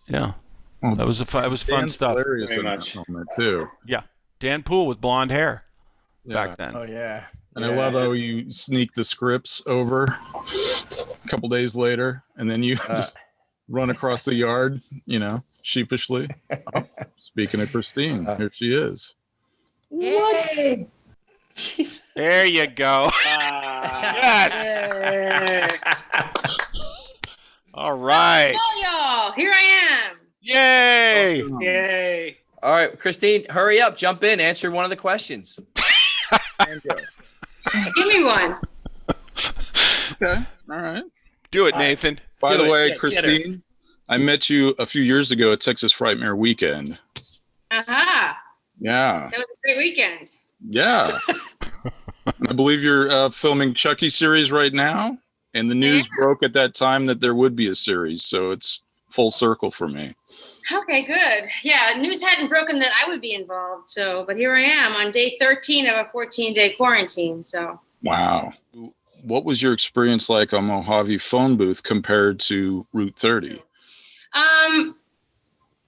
Yeah, that was fun Dan's stuff. hilarious Very in that much. film too. Yeah, Dan Poole with blonde hair back then. Oh yeah. And I love how you sneak the scripts over a couple days later, and then you just run across the yard, sheepishly. Oh, speaking of Christine, here she is. What? There you go. Yes. All right. y'all, here I am. Yay! Yay. All right, Christine, hurry up, jump in, answer one of the questions. Give me one. Okay, all right. Do it, Nathan. By Do the it. way, Get her. Christine, I met you a few years ago at Texas Frightmare Weekend. Aha. Yeah, That was a great weekend. yeah. And I believe you're filming Chucky series right now, and the news broke at that time that there would be a series, so it's full circle for me. Okay, good. Yeah, news hadn't broken that I would be involved. So, but here I am on day 13 of a 14-day quarantine. So, Wow. What was your experience like on Mojave phone booth compared to Route 30?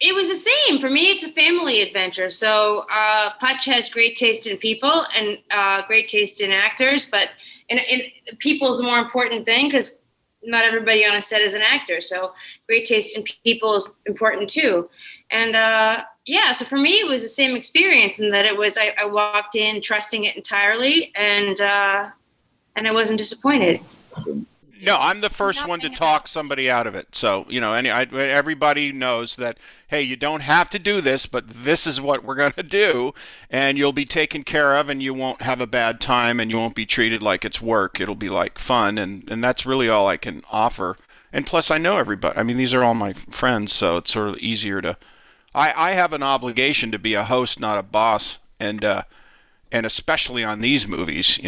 it was the same for me. It's a family adventure. So, Putch has great taste in people and great taste in actors, but and people is the more important thing because not everybody on a set is an actor. So great taste in people is important too. And yeah, so for me, it was the same experience in that it was, I walked in trusting it entirely and I wasn't disappointed. No, I'm the first one to talk somebody out of it. So, everybody knows that, hey, you don't have to do this, but this is what we're going to do, and you'll be taken care of, and you won't have a bad time, and you won't be treated like it's work. It'll be like fun, and that's really all I can offer. And plus, I know everybody. I mean, these are all my friends, so it's sort of easier to... I have an obligation to be a host, not a boss, and especially on these movies,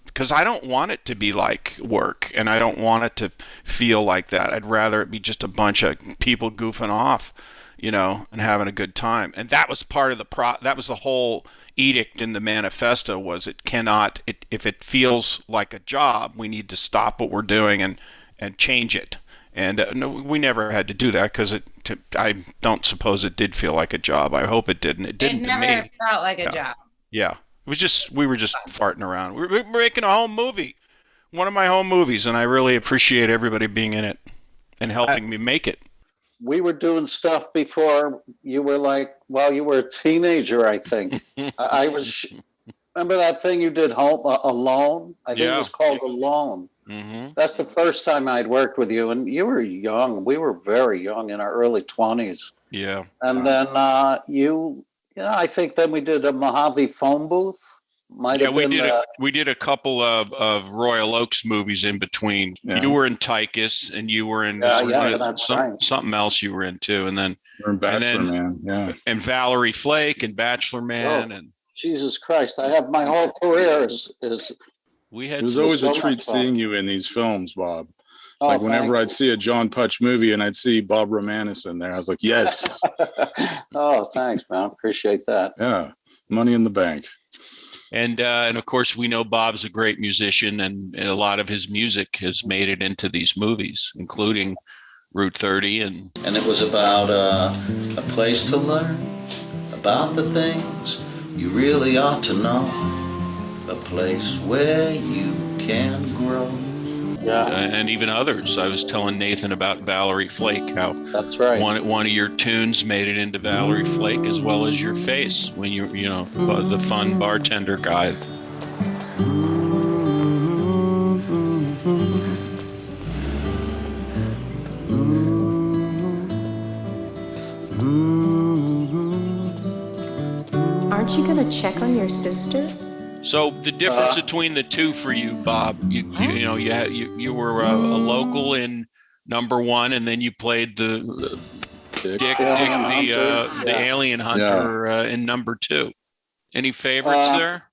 because I don't want it to be like work, and I don't want it to feel like that. I'd rather it be just a bunch of people goofing off, and having a good time. And that was part of that was the whole edict in the manifesto was if it feels like a job, we need to stop what we're doing and change it. And no, we never had to do that because I don't suppose it did feel like a job. I hope it didn't. It didn't to me. It never felt like a job. Yeah. We were just farting around. We were making a home movie, one of my home movies, and I really appreciate everybody being in it and helping me make it. We were doing stuff before you were you were a teenager, I think. Remember that thing you did Alone? I think it was called Alone. Mm-hmm. That's the first time I'd worked with you, and you were young. We were very young, in our early 20s. Yeah. And then I think then we did a Mojave phone booth. We did a couple of Royal Oaks movies in between. Yeah. You were in Tychus, and you were in something else you were in too, and then you're in Bachelor Man, yeah, and Valerie Flake and Bachelor Man, and Jesus Christ, I have my whole career is. It was always a treat seeing you in these films, Bob. Oh, Like whenever thank I'd see a John Putch movie and I'd see Bob Romanus in there, I was like, yes. Oh, thanks, man. Appreciate that. Yeah. Money in the bank. And of course, we know Bob's a great musician, and a lot of his music has made it into these movies, including Route 30. And it was about a place to learn about the things you really ought to know. A place where you can grow. Yeah. And even others. I was telling Nathan about Valerie Flake, how that's right. One of your tunes made it into Valerie Flake, as well as your face when you know, the fun bartender guy. Aren't you gonna check on your sister? So the difference between the two for you, Bob, you were a local in number one, and then you played the Dick the alien hunter in number two. Any favorites there?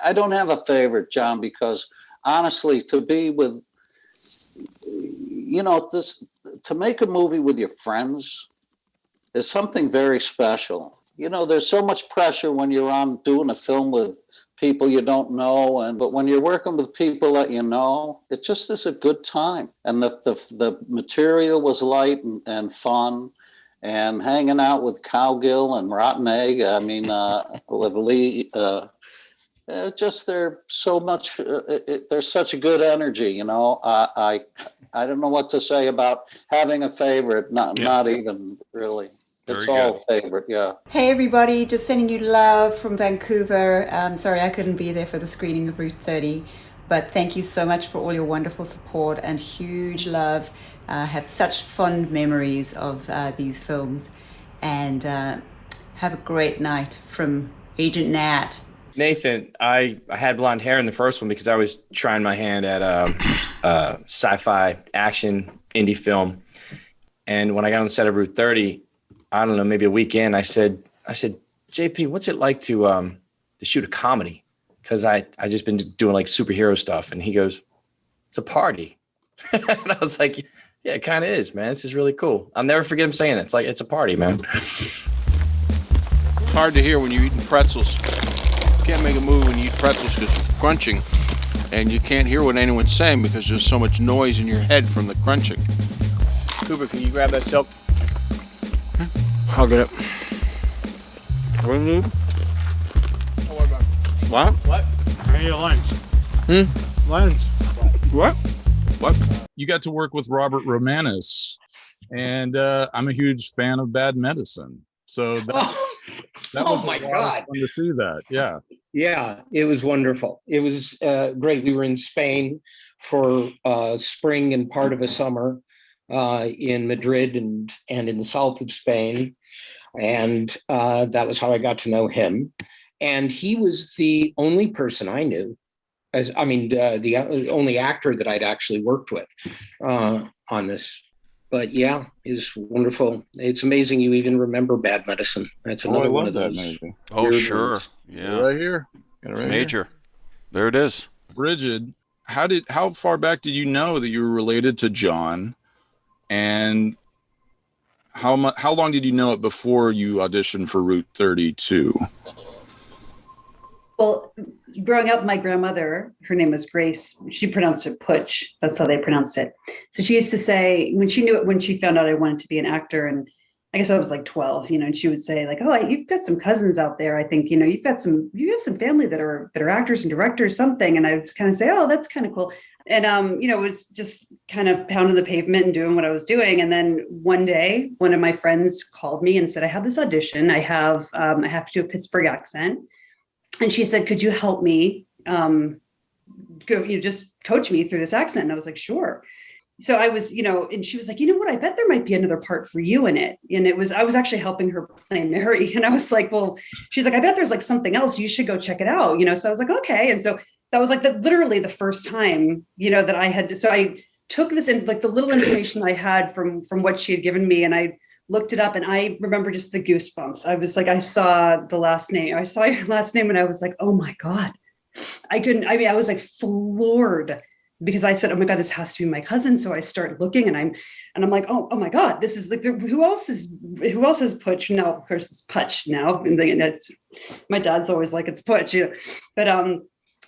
I don't have a favorite, John, because honestly, to be with, to make a movie with your friends is something very special. There's so much pressure when you're on doing a film with people you don't know, but when you're working with people that you know, it just is a good time. And the material was light and fun, and hanging out with Cowgill and Rotten Egg. I mean, with Lee, there's so much. There's such a good energy. I don't know what to say about having a favorite. Not even really. It's all favorite, yeah. Hey everybody, just sending you love from Vancouver. Sorry I couldn't be there for the screening of Route 30, but thank you so much for all your wonderful support and huge love. Have such fond memories of these films, and have a great night from Agent Nat. Nathan, I had blonde hair in the first one because I was trying my hand at sci-fi action indie film, and when I got on the set of Route 30, I don't know, maybe a weekend, I said, JP, what's it like to shoot a comedy? Because I just been doing like superhero stuff. And he goes, it's a party. And I was like, yeah, it kind of is, man. This is really cool. I'll never forget him saying that. It's like, it's a party, man. It's hard to hear when you're eating pretzels. You can't make a movie when you eat pretzels because you're crunching. And you can't hear what anyone's saying because there's so much noise in your head from the crunching. Cooper, can you grab that silk? I'll get it. What do you need? What? What? I need a lunch. Lunch. What? You got to work with Robert Romanus, and I'm a huge fan of Bad Medicine. So that was my a lot God. of fun to see that. Yeah. Yeah, it was wonderful. It was great. We were in Spain for spring and part of a summer. In Madrid and in the south of Spain. And that was how I got to know him. And he was the only person I knew, the only actor that I'd actually worked with on this. But yeah, it's wonderful. It's amazing you even remember Bad Medicine. That's another one of those. Movie. Oh, sure. Ones. Yeah. Right here. It's major. There it is. Bridget, how far back did you know that you were related to John? And how long did you know it before you auditioned for Route 32? Well, growing up, my grandmother, her name was Grace. She pronounced it Putch. That's how they pronounced it. So she used to say, when she found out I wanted to be an actor, and I guess I was like 12, and she would say like, oh, you've got some cousins out there. I think, you have some family that are actors and directors, something. And I would kind of say, oh, that's kind of cool. And, it was just kind of pounding the pavement and doing what I was doing. And then one day, one of my friends called me and said, I have this audition. I have to do a Pittsburgh accent. And she said, could you help me just coach me through this accent? And I was like, sure. So I was, and she was like, you know what, I bet there might be another part for you in it. And I was actually helping her play Mary. And I was like, well, she's like, I bet there's like something else. You should go check it out. So I was like, okay. And so that was like literally the first time, that I had. So I took this in, like the little information I had from what she had given me, and I looked it up, and I remember just the goosebumps. I was like, I saw the last name. I saw your last name, and I was like, oh my God. I was like floored because I said, oh my God, this has to be my cousin. So I start looking and I'm like, oh my God, this is like, who else is Putch? No, of course it's Putch now. And it's, my dad's always like, it's Putch, you know?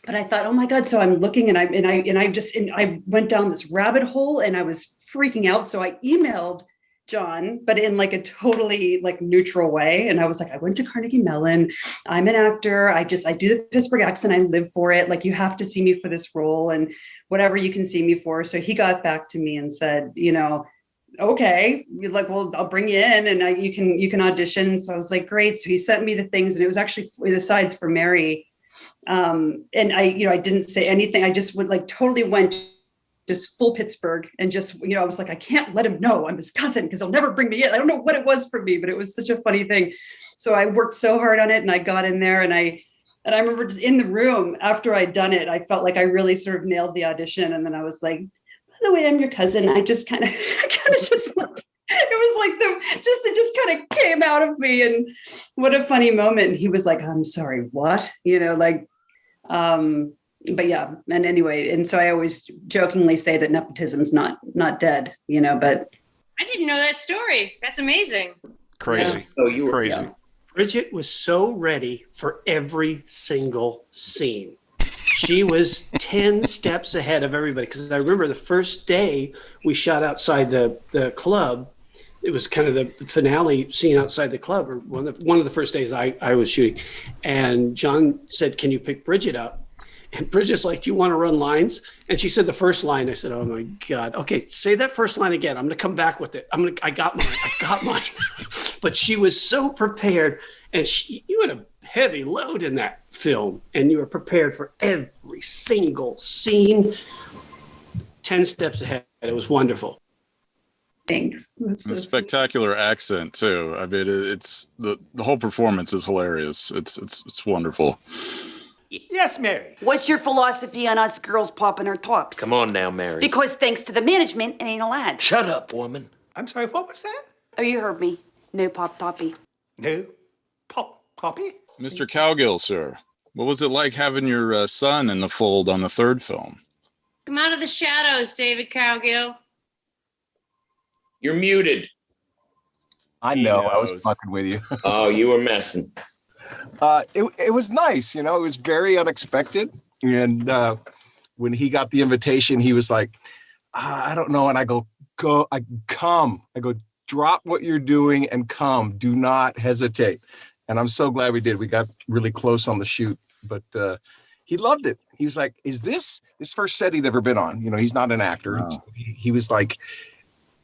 But I thought, oh my God. So I'm looking and I went down this rabbit hole and I was freaking out. So I emailed John, but in like a totally like neutral way. And I was like, I went to Carnegie Mellon. I'm an actor. I do the Pittsburgh accent. I live for it. Like, you have to see me for this role and whatever you can see me for. So he got back to me and said, you know, okay, like, well, I'll bring you in and you can audition. So I was like, great. So he sent me the things, and it was actually the sides for Mary. And I didn't say anything. I just totally went just full Pittsburgh and just, I was like, I can't let him know I'm his cousin because he'll never bring me in. I don't know what it was for me, but it was such a funny thing. So I worked so hard on it and I got in there and I remember just in the room after I'd done it, I felt like I really sort of nailed the audition. And then I was like, by the way, I'm your cousin. I just kind of just like, it was like it just kind of came out of me. And what a funny moment. He was like, I'm sorry, what? But yeah, and anyway, and so I always jokingly say that nepotism's not dead, but I didn't know that story. That's amazing. Crazy. Yeah. Oh, you were crazy. yeah. Bridget was so ready for every single scene. She was 10 steps ahead of everybody. Because I remember the first day we shot outside the club, it was kind of the finale scene outside the club, or one of the first days I was shooting. And John said, can you pick Bridget up? And Bridget's like, do you want to run lines? And she said the first line. I said, oh my God. Okay, say that first line again. I'm going to come back with it. I got mine. But she was so prepared. And you had a heavy load in that film. And you were prepared for every single scene. 10 steps ahead. It was wonderful. Thanks. A spectacular accent too. I mean, it's the whole performance is hilarious. It's wonderful. Yes, Mary. What's your philosophy on us girls popping our tops? Come on now, Mary. Because thanks to the management, it ain't allowed. Shut up, woman. I'm sorry, what was that? Oh, you heard me. No pop toppy. No poppy? Mr. Cowgill, sir, what was it like having your son in the fold on the third film? Come out of the shadows, David Cowgill. You're muted. I know. I was fucking with you. Oh, you were messing. It was nice, it was very unexpected. And when he got the invitation, he was like, I don't know. And I go, come. I go, drop what you're doing and come. Do not hesitate. And I'm so glad we did. We got really close on the shoot, but he loved it. He was like, is this his first set he'd ever been on? He's not an actor. Wow. He was like,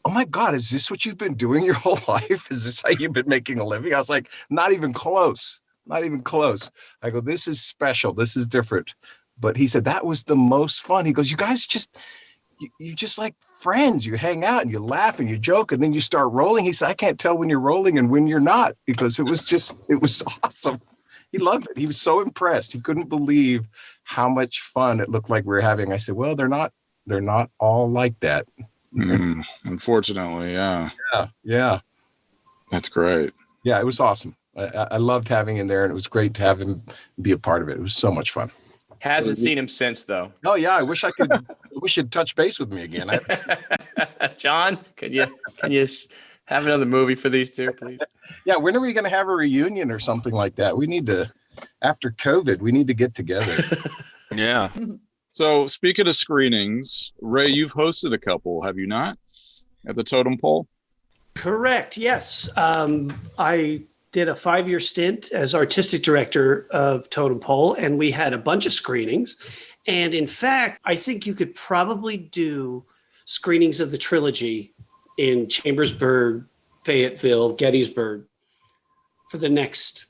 oh my God, is this what you've been doing your whole life? Is this how you've been making a living? I was like, not even close. Not even close. I go, this is special. This is different. But he said, that was the most fun. He goes, you guys you just like friends. You hang out and you laugh and you joke and then you start rolling. He said, I can't tell when you're rolling and when you're not, because it was awesome. He loved it. He was so impressed. He couldn't believe how much fun it looked like we were having. I said, well, they're not all like that. Unfortunately, yeah. Yeah. That's great. Yeah, it was awesome. I loved having him there, and it was great to have him be a part of it. It was so much fun. Hasn't seen him since, though. Oh yeah, I wish I could. I wish you'd touch base with me again. John, can you have another movie for these two, please? Yeah, when are we going to have a reunion or something like that? We need to, after COVID, we need to get together. Yeah. So speaking of screenings, Ray, you've hosted a couple, have you not? At the Totem Pole? Correct. Yes. I did a 5-year stint as artistic director of Totem Pole, and we had a bunch of screenings. And in fact, I think you could probably do screenings of the trilogy in Chambersburg, Fayetteville, Gettysburg for the next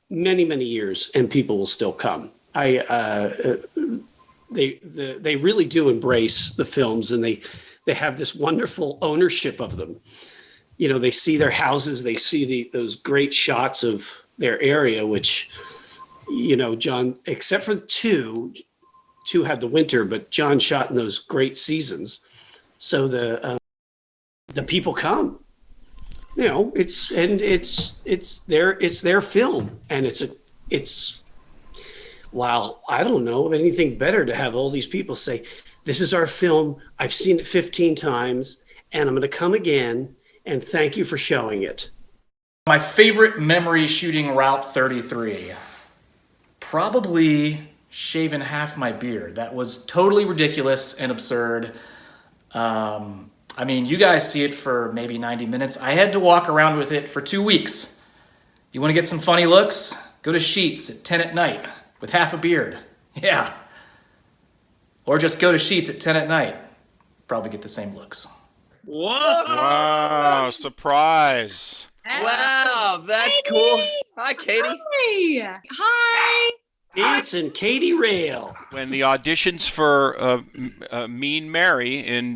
many, many years, and people will still come. They really do embrace the films, and they have this wonderful ownership of them. They see their houses, they see those great shots of their area, which, John, except for two had the winter, but John shot in those great seasons. So the people come, it's their film, and it's, wow, I don't know of anything better to have all these people say, This is our film. I've seen it 15 times, and I'm going to come again, and thank you for showing it. My favorite memory shooting Route 33. Probably shaving half my beard. That was totally ridiculous and absurd. I mean, you guys see it for maybe 90 minutes. I had to walk around with it for 2 weeks. You want to get some funny looks? Go to Sheets at 10 at night with half a beard. Yeah. Or just go to Sheets at 10 at night. Probably get the same looks. Whoa! Wow, surprise. Wow, that's cool. Hi, Katie. Hi. Hi. It's and Katie Rail. When the auditions for Mean Mary in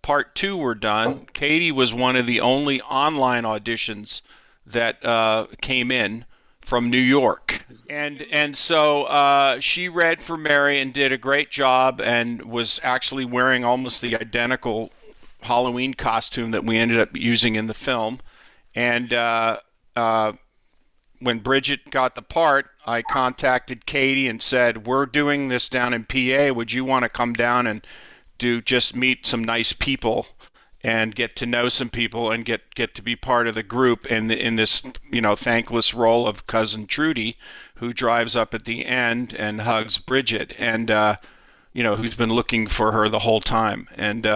part 2 were done, Katie was one of the only online auditions that came in from New York. And so she read for Mary and did a great job and was actually wearing almost the identical Halloween costume that we ended up using in the film. And when Bridget got the part, I contacted Katie and said, we're doing this down in PA. Would you want to come down and just meet some nice people and get to know some people and get to be part of the group in this, thankless role of Cousin Trudy, who drives up at the end and hugs Bridget and, who's been looking for her the whole time. And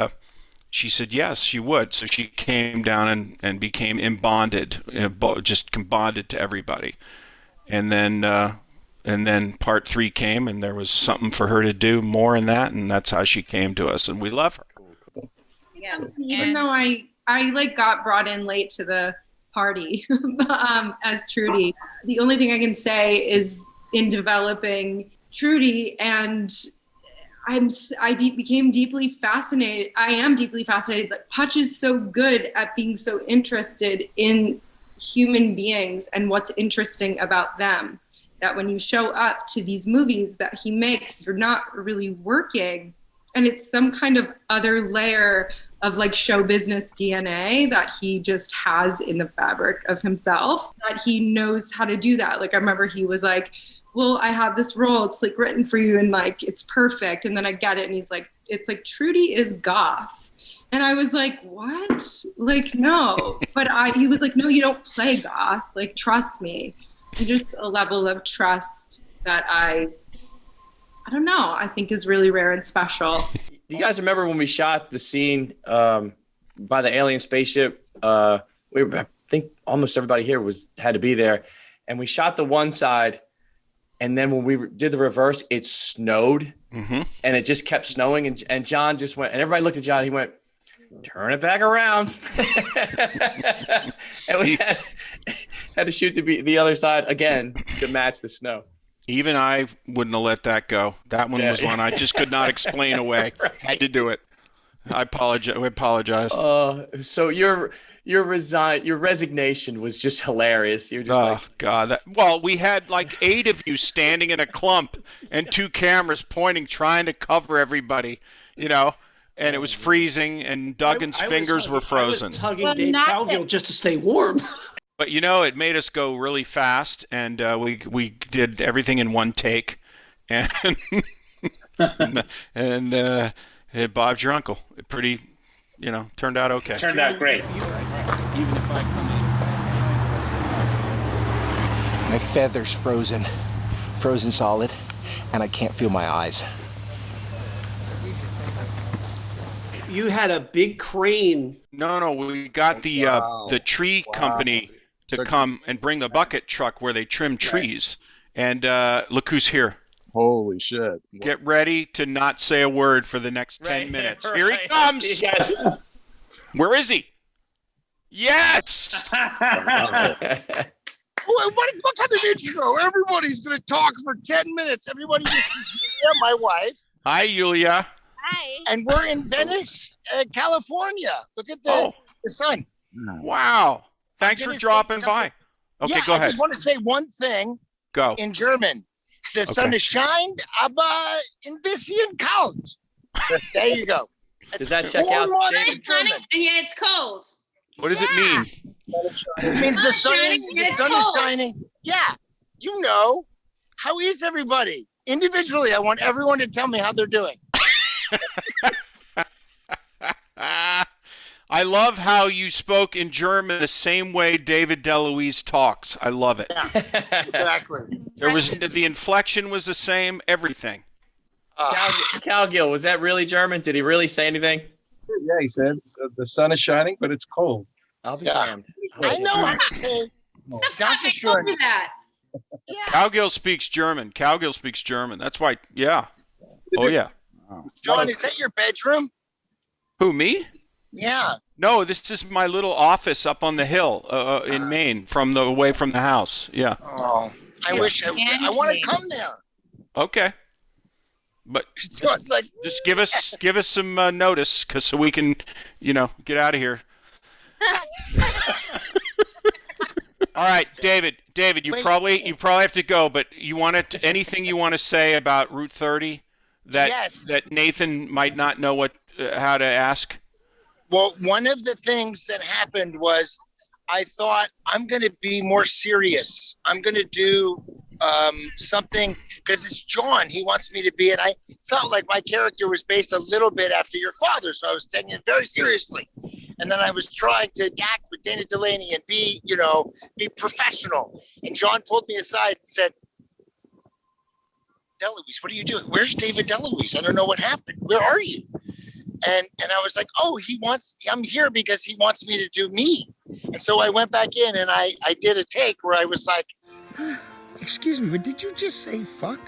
she said yes, she would. So she came down and became bonded to everybody. And then part 3 came, and there was something for her to do more in that, and that's how she came to us, and we love her. Yeah. Even though I got brought in late to the party as Trudy, the only thing I can say is in developing Trudy, and I became deeply fascinated. I am deeply fascinated that Putch is so good at being so interested in human beings and what's interesting about them, that when you show up to these movies that he makes, you're not really working, and it's some kind of other layer of like show business DNA that he just has in the fabric of himself, that he knows how to do that. Like I remember he was like, well, I have this role, it's like written for you and like it's perfect, and then I get it and he's like, it's like Trudy is goth. And I was like, what? Like, no. But he was like, no, you don't play goth. Like, trust me. And just a level of trust that I don't know, I think is really rare and special. You guys remember when we shot the scene by the alien spaceship? I think almost everybody here had to be there. And we shot the one side, and then when we did the reverse, it snowed. Mm-hmm. And it just kept snowing. And John just went, and everybody looked at John. He went, turn it back around. And we had to shoot the other side again to match the snow. Even I wouldn't have let that go. That one was one I just could not explain away. Right. Had to do it. I apologized. So your resignation was just hilarious. You're just like, God. We had like 8 of you standing in a clump and 2 cameras pointing, trying to cover everybody, and it was freezing, and Duggan's fingers were frozen. I was hugging Dave Cowgill just to stay warm. But it made us go really fast, and we did everything in one take, and Bob's your uncle. It pretty, turned out okay. Turned out great. Even if I come in, my feather's frozen solid, and I can't feel my eyes. You had a big crane. No, we got the tree company to come and bring the bucket truck where they trim trees. And look who's here. Holy shit. Get ready to not say a word for the next 10 minutes. Here he comes. Where is he? Yes. What kind of intro? Everybody's going to talk for 10 minutes. Everybody, this is Julia, my wife. Hi, Julia. Hi. And we're in Venice, California. Look at the sun. Wow. Thanks for dropping by. Okay, go ahead. I just want to say one thing. Go. In German. The sun is scheint, aber ein bisschen kalt. There you go. Does that check out? And yet it's cold. What does it mean? It means the sun is shining. Yeah. How is everybody? Individually, I want everyone to tell me how they're doing. I love how you spoke in German the same way David DeLuise talks. I love it. Yeah, exactly. The inflection was the same, everything. Cal Gill, was that really German? Did he really say anything? Yeah, he said the sun is shining, but it's cold. I'll be Yeah. damned. I know how to say. Dr. Schorn. that. Cowgill speaks German. Cowgill speaks German. That's why, yeah. Oh, yeah. John, is that your bedroom? Who, me? Yeah. No, this is my little office up on the hill in Maine, away from the house. Yeah. Oh, I wish I want to come there. Okay. But So it's like, just give us some notice, so we can, get out of here. All right, David, you probably have to go, but anything you want to say about Route 30 that Nathan might not know how to ask? well, one of the things that happened was I thought I'm going to be more serious. I'm going to do something because it's John. He wants me to be, and I felt like my character was based a little bit after your father, so I was taking it very seriously. And then I was trying to act with Dana Delaney and be professional. And John pulled me aside and said, "DeLuise, what are you doing? Where's David DeLuise? I don't know what happened. Where are you?" And I was like, "Oh, I'm here because he wants me to do me." And so I went back in and I did a take where I was like, "Excuse me, but did you just say fuck?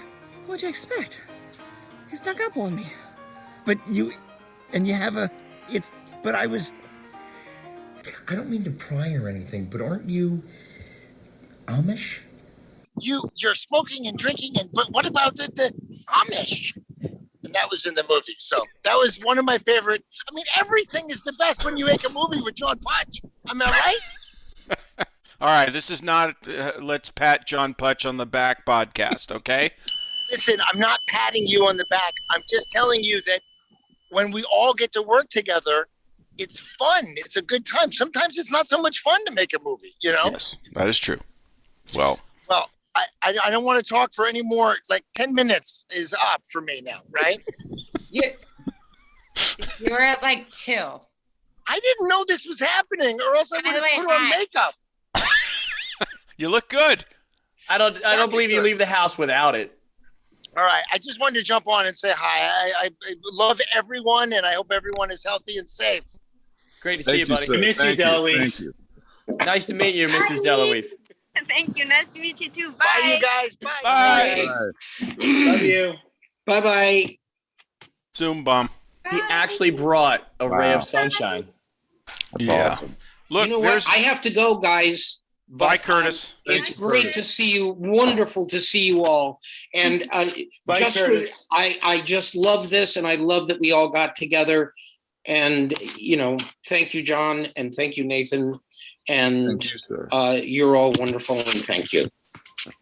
What'd you expect? He snuck up on me. But I don't mean to pry or anything, but aren't you Amish? You're smoking and drinking, but what about the Amish?" And that was in the movie. So that was one of my favorite. I mean, everything is the best when you make a movie with John Putch. Am I right? All right, this is not Let's Pat John Putch on the Back podcast, okay? Listen, I'm not patting you on the back. I'm just telling you that when we all get to work together, it's fun. It's a good time. Sometimes it's not so much fun to make a movie, Yes, that is true. Well, I don't want to talk for any more. Like 10 minutes is up for me now, right? You're at like 2. I didn't know this was happening, or else I would have put on makeup. You look good. I don't believe you leave the house without it. All right. I just wanted to jump on and say hi. I love everyone, and I hope everyone is healthy and safe. Great to see you, buddy. I miss you, DeLuise. Nice to meet you, Mrs. DeLuise. Thank you. Nice to meet you too. Bye. Bye, you guys. Bye. Bye. Love you. Bye-bye. Zoom bomb. He actually brought a ray of sunshine. That's awesome. Look, you know what? I have to go, guys. Bye, Curtis. It's great to see you. Wonderful to see you all. And I just love this, and I love that we all got together. And thank you, John, and thank you, Nathan. And thank you, sir. You're all wonderful, and thank you.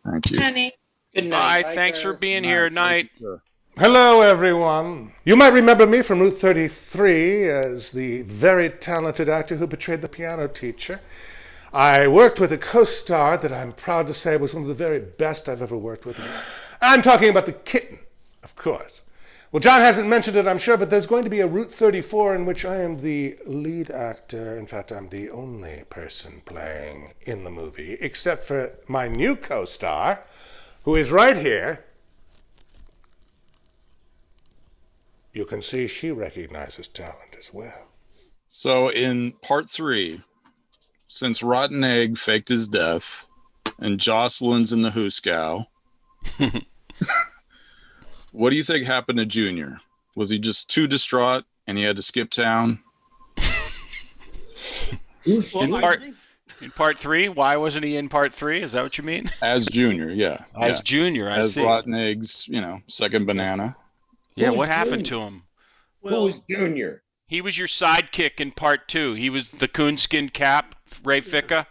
Thank you. Honey. Good night. Bye. Thanks for being here. Night. Hello, everyone. You might remember me from Route 33 as the very talented actor who portrayed the piano teacher. I worked with a co-star that I'm proud to say was one of the very best I've ever worked with. I'm talking about the kitten, of course. Well, John hasn't mentioned it, I'm sure, but there's going to be a Route 34 in which I am the lead actor. In fact, I'm the only person playing in the movie, except for my new co-star, who is right here. You can see she recognizes talent as well. So in part 3, since Rotten Egg faked his death and Jocelyn's in the hooskow, what do you think happened to Junior? Was he just too distraught and he had to skip town? In part 3? Why wasn't he in part 3? Is that what you mean? As Junior, yeah. As Junior, I see. As Rotten Egg's, second banana. Yeah, what happened to him? Who was Junior? He was your sidekick in part 2. He was the coonskin cap, Ray Ficca.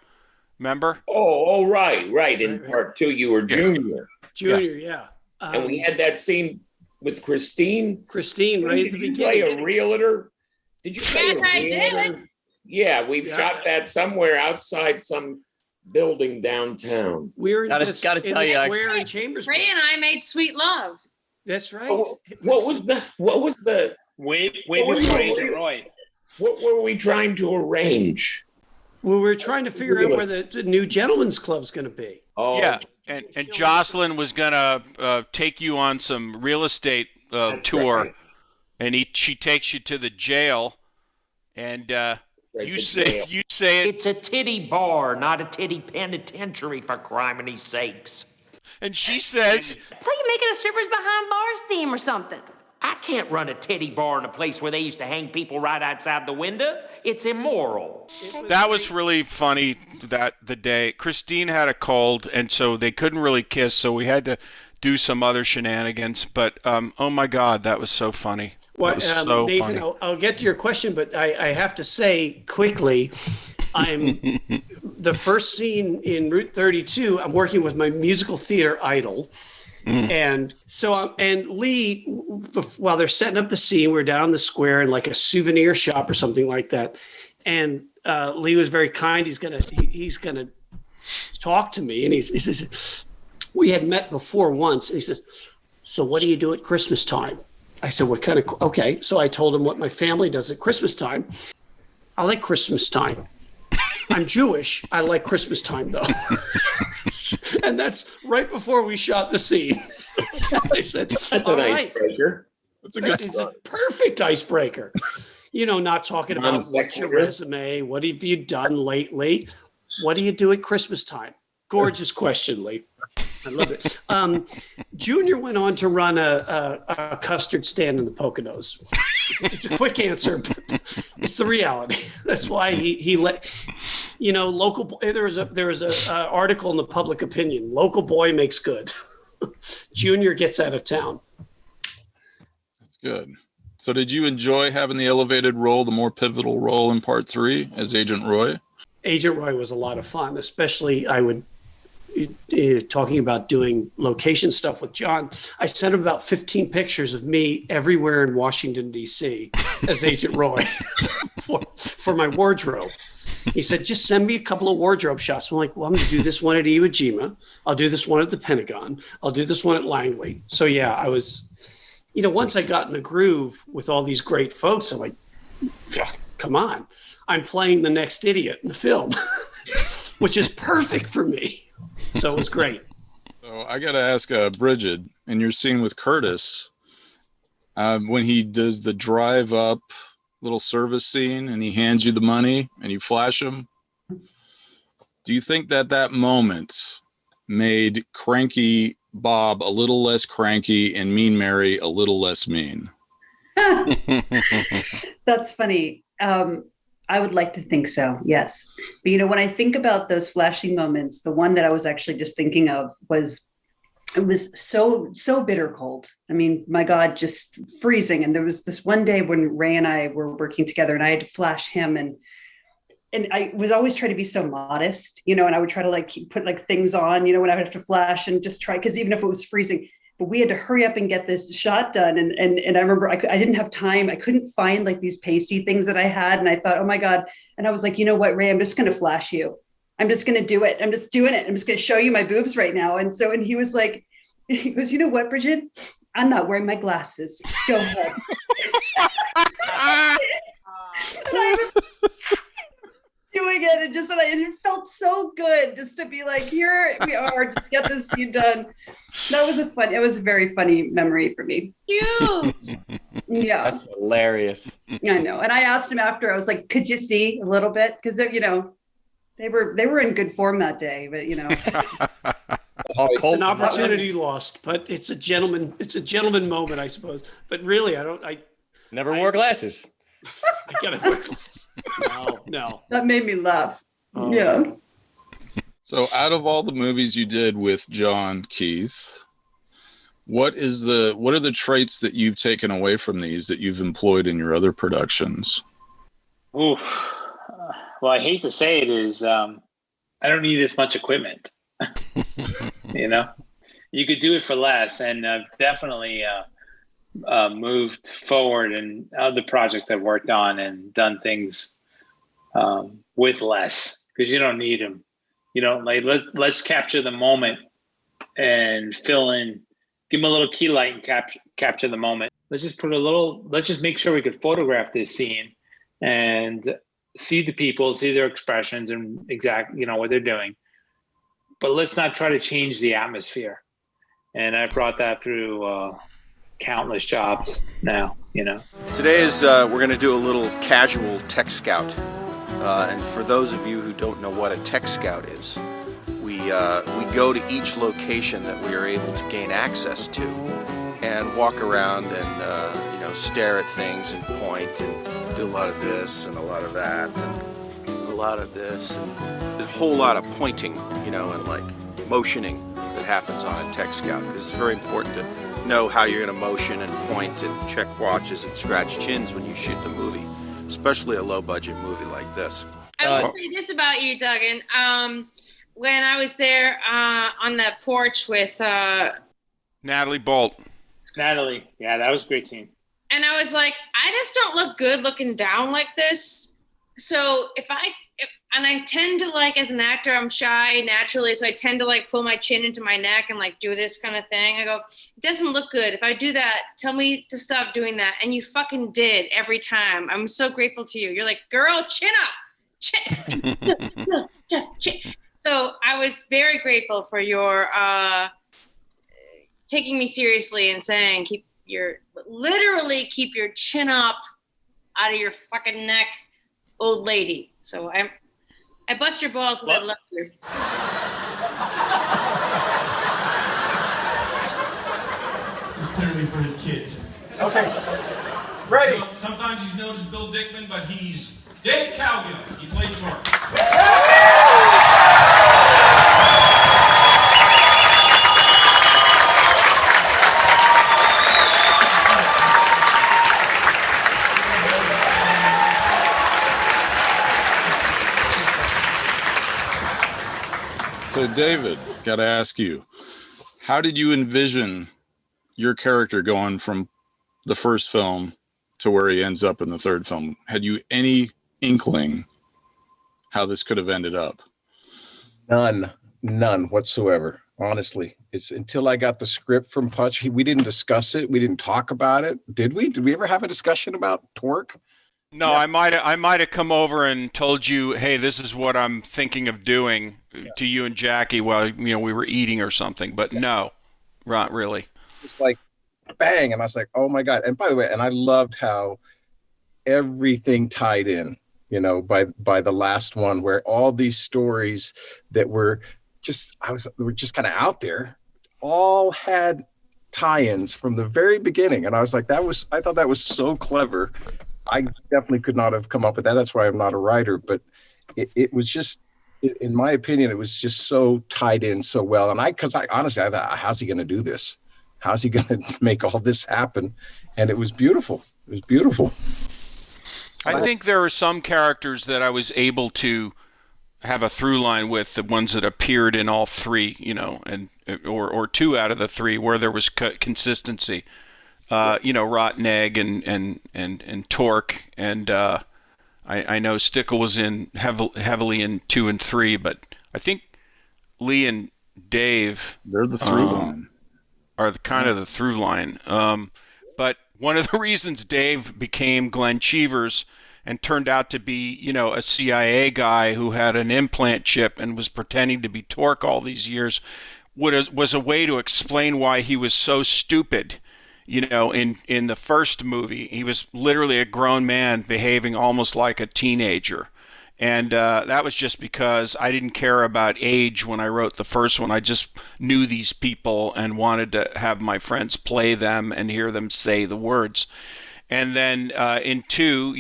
Remember? Oh, right. In part 2, you were Junior. Junior, yeah. And we had that scene with Christine. Christine, right at the beginning. Play a realtor? Did you play a realtor? I did. Yeah, we've shot that somewhere outside some building downtown. We were gotta tell you, square in Chambersburg. Ray and I made sweet love. That's right. Oh, what was the Wait before Agent Roy. What were we trying to arrange? Well, we're trying to figure out where the new gentleman's club's going to be. Oh, Yeah, and Jocelyn was gonna take you on some real estate tour, right. and she takes you to the jail, and you say It's a titty bar, not a titty penitentiary, for criminy sakes. And she says, So you're making a strippers behind bars theme or something? I can't run a titty bar in a place where they used to hang people right outside the window. It's immoral. that was really funny. That the day Christine had a cold, and so they couldn't really kiss, so we had to do some other shenanigans. But oh my God, that was so funny. Well, that was so Nathan, funny. I'll get to your question, but I have to say quickly, I'm the first scene in Route 32. I'm working with my musical theater idol. And so, and Lee, while they're setting up the scene, we're down the square in like a souvenir shop or something like that. And Lee was very kind. He's gonna talk to me, and he says, we had met before once. And he says, so what do you do at Christmas time? I said, what kind of, okay. So I told him what my family does at Christmas time. I like Christmas time. I'm Jewish. I like Christmas time though. And that's right before we shot the scene. I said, that's an icebreaker. That's a good start. It's a perfect icebreaker. Not talking about what's your resume, what have you done lately, what do you do at Christmas time? Gorgeous question, Lee. I love it. Junior went on to run a custard stand in the Poconos. It's a quick answer, but it's the reality. That's why he let, local. There was a article in the Public Opinion. Local boy makes good. Junior gets out of town. That's good. So did you enjoy having the elevated role, the more pivotal role in part 3 as Agent Roy? Agent Roy was a lot of fun, especially talking about doing location stuff with John. I sent him about 15 pictures of me everywhere in Washington, D.C. as Agent Roy for my wardrobe. He said, just send me a couple of wardrobe shots. I'm like, well, I'm going to do this one at Iwo Jima. I'll do this one at the Pentagon. I'll do this one at Langley. So yeah, I was, once I got in the groove with all these great folks, I'm like, come on, I'm playing the next idiot in the film, which is perfect for me. So it was great. So I got to ask Bridget, in your scene with Curtis, when he does the drive up little service scene and he hands you the money and you flash him, do you think that moment made cranky Bob a little less cranky and mean Mary a little less mean? That's funny. I would like to think so, yes. But when I think about those flashing moments, the one that I was actually just thinking of was, it was so bitter cold. I mean, my God, just freezing. And there was this one day when Ray and I were working together and I had to flash him, and I was always trying to be so modest, and I would try to put things on, when I would have to flash and just try, because even if it was freezing, but we had to hurry up and get this shot done. And I remember I didn't have time. I couldn't find these pasty things that I had. And I thought, oh my God. And I was like, you know what, Ray, I'm just going to flash you. I'm just going to do it. I'm just doing it. I'm just going to show you my boobs right now. And he was like, you know what, Bridget, I'm not wearing my glasses. Go ahead. Doing it, and it felt so good just to be like, here we are, just get this scene done. It was a very funny memory for me. Cute. Yeah, that's hilarious. I know. And I asked him after, I was like, could you see a little bit? Because they were in good form that day, but it's an opportunity lost, but it's a gentleman moment, I suppose. But really, I never wore glasses. I gotta wear glasses. No. That made me laugh. Oh. Yeah. So out of all the movies you did with John Keith, what are the traits that you've taken away from these that you've employed in your other productions? Oof. Well, I hate to say it is, I don't need as much equipment. You could do it for less, and definitely moved forward in other projects I've worked on and done things with less, because you don't need them. Let's capture the moment and fill in, give them a little key light and capture the moment. Let's just make sure we could photograph this scene and see the people, see their expressions and what they're doing. But let's not try to change the atmosphere. And I brought that through countless jobs now, Today is we're going to do a little casual tech scout. And for those of you who don't know what a tech scout is, we go to each location that we are able to gain access to and walk around and stare at things and point and do a lot of this and a lot of that and a lot of this and there's a whole lot of pointing, and like motioning that happens on a tech scout. It's very important to know how you're going to motion and point and check watches and scratch chins when you shoot the movie, especially a low-budget movie like this. I will say this about you, Duggan. When I was there on the porch with Natalie Bolt. Natalie, yeah, that was a great scene. And I was like, I just don't look good looking down like this. So and I tend to as an actor, I'm shy naturally. So I tend to pull my chin into my neck and do this kind of thing. I go, it doesn't look good. If I do that, tell me to stop doing that. And you fucking did every time. I'm so grateful to you. You're like, girl, chin up. Chin. So I was very grateful for your taking me seriously and saying, keep your chin up out of your fucking neck, old lady. So I bust your balls because I love you. This is clearly for his kids. Okay. Ready. Sometimes he's known as Bill Dickman, but he's Dave Cowgill. He played Torque. So, David, got to ask you, how did you envision your character going from the first film to where he ends up in the third film? Had you any inkling how this could have ended up? None whatsoever. Honestly, it's until I got the script from Putch. We didn't discuss it. We didn't talk about it. Did we? Did we ever have a discussion about Torque? No, yeah. I might have come over and told you, hey, this is what I'm thinking of doing to you and Jackie while we were eating or something. But no, not really. It's like bang, and I was like, oh my god! And by the way, and I loved how everything tied in. By the last one, where all these stories that were just kind of out there, all had tie-ins from the very beginning, and I was like, I thought that was so clever. I definitely could not have come up with that. That's why I'm not a writer, but it was just, in my opinion, it was just so tied in so well. And because I honestly, I thought, how's he going to do this? How's he going to make all this happen? And it was beautiful. It was beautiful. I think there are some characters that I was able to have a through line with, the ones that appeared in all three, and or two out of the three where there was consistency. Rotten Egg and Torque, and I know Stickle was in heavily in 2 and 3, but I think Lee and Dave, they're the through line, are kind of the through line. But one of the reasons Dave became Glenn Cheevers and turned out to be, a CIA guy who had an implant chip and was pretending to be Torque all these years was a way to explain why he was so stupid. In the first movie, he was literally a grown man behaving almost like a teenager. And that was just because I didn't care about age when I wrote the first one. I just knew these people and wanted to have my friends play them and hear them say the words. And then in 2,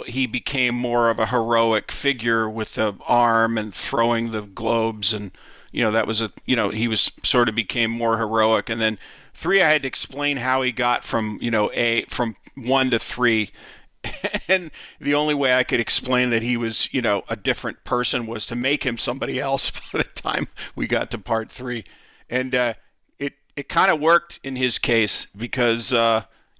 he became more of a heroic figure with the arm and throwing the globes. And, that was he was sort of became more heroic. And then 3, I had to explain how he got from, from 1 to 3. And the only way I could explain that he was, a different person was to make him somebody else by the time we got to part 3. And it kind of worked in his case because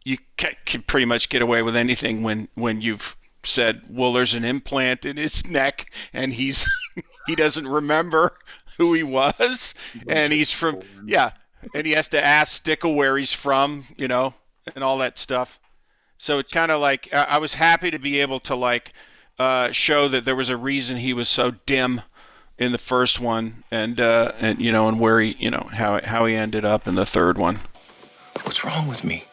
you can pretty much get away with anything when you've said, well, there's an implant in his neck and he doesn't remember who he was. And he's from, and he has to ask Stickle where he's from, and all that stuff. So it's kind of like I was happy to be able to like show that there was a reason he was so dim in the first one, and you know, and where he, you know, how he ended up in the third one. What's wrong with me?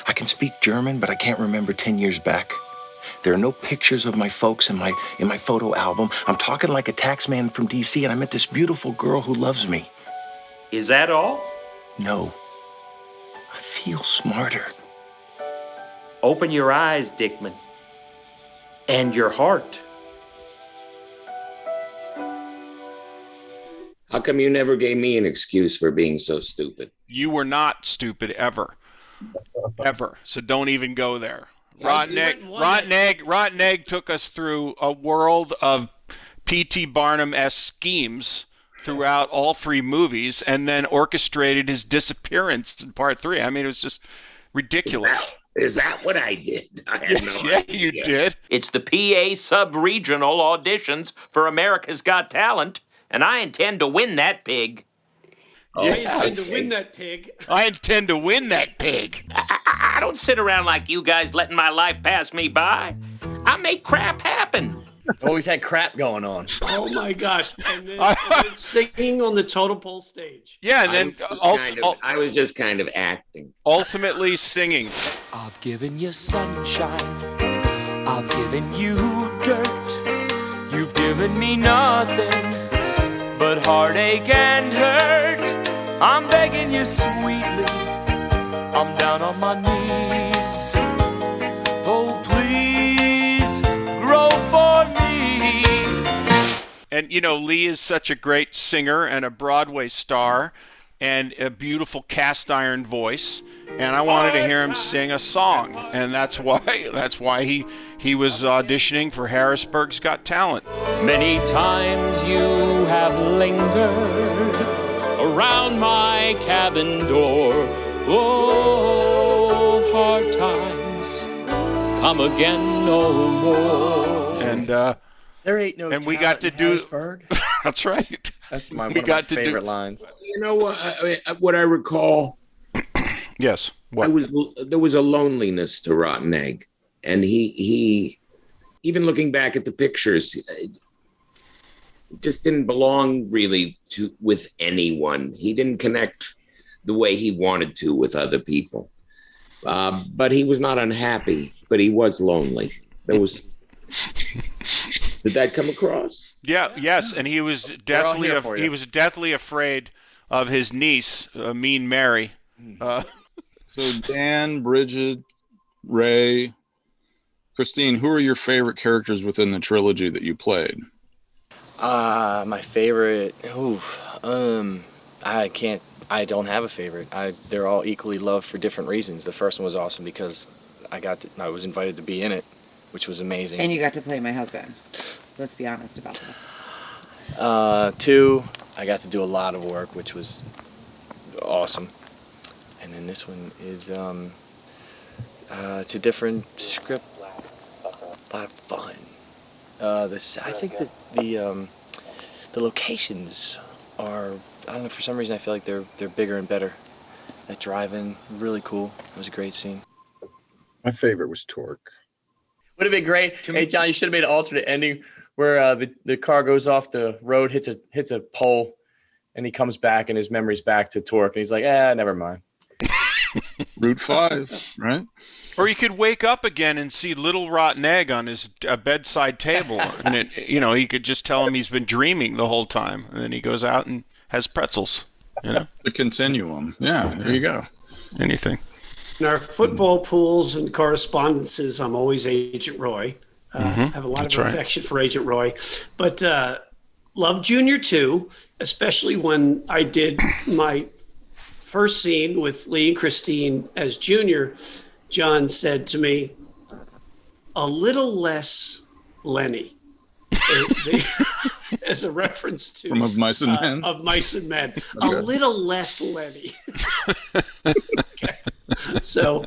I can speak German, but I can't remember 10 years back. There are no pictures of my folks in my photo album. I'm talking like a tax man from D.C., and I met this beautiful girl who loves me. Is that all? No. I feel smarter. Open your eyes, Dickman. And your heart. How come you never gave me an excuse for being so stupid? You were not stupid ever. Ever. So don't even go there. Rotten Egg took us through a world of P.T. Barnum-esque schemes throughout all three movies, and then orchestrated his disappearance in part 3. I mean, it was just ridiculous. Is that what I did? I had no idea. You did. It's the PA sub-regional auditions for America's Got Talent, and I intend to win that pig. I intend to win that pig. I intend to win that pig. I don't sit around like you guys letting my life pass me by. I make crap happen. Always had crap going on. Oh my gosh! And then singing on the total pole stage. Yeah, and then I was just kind of acting. Ultimately singing. I've given you sunshine. I've given you dirt. You've given me nothing but heartache and hurt. I'm begging you sweetly. I'm down on my knees. Oh, please grow for me. And, you know, Lee is such a great singer and a Broadway star and a beautiful cast iron voice. And I wanted to hear him sing a song. And that's why he was auditioning for Harrisburg's Got Talent. Many times you have lingered around my cabin door. Oh, hard times come again no more. And there ain't no. And we got to do. That's right. That's one of my favorite lines. You know what I recall? Yes. What? There was a loneliness to Rotten Egg, and he even looking back at the pictures, just didn't belong really with anyone. He didn't connect the way he wanted to with other people. But he was not unhappy, but he was lonely. Did that come across? Yeah, yes, and he was deathly afraid of his niece, Mean Mary. So Dan, Bridget, Ray, Christine, who are your favorite characters within the trilogy that you played? My favorite. I don't have a favorite. They're all equally loved for different reasons. The first one was awesome because I was invited to be in it, which was amazing. And you got to play my husband. Let's be honest about this. 2, I got to do a lot of work, which was awesome. And then this one is it's a different script, a lot of fun. I think that the locations are, I don't know, for some reason I feel like they're bigger and better. That drive-in, really cool. It was a great scene. My favorite was Torque. Would have been great. Hey, John, you should have made an alternate ending where the car goes off the road, hits a pole, and he comes back and his memory's back to Torque, and he's like, never mind. Route 5, right? Or he could wake up again and see little rotten egg on his bedside table, and he could just tell him he's been dreaming the whole time, and then he goes out and has pretzels. The continuum. Yeah, there you go. Anything. In our football pools and correspondences, I'm always Agent Roy. Have a lot of affection for Agent Roy, but love Junior too, especially when I did my first scene with Lee and Christine as Junior. John said to me, "A little less Lenny," as a reference to from Of Mice and Men. Of Mice and Men, Okay. A little less Lenny. Okay. So,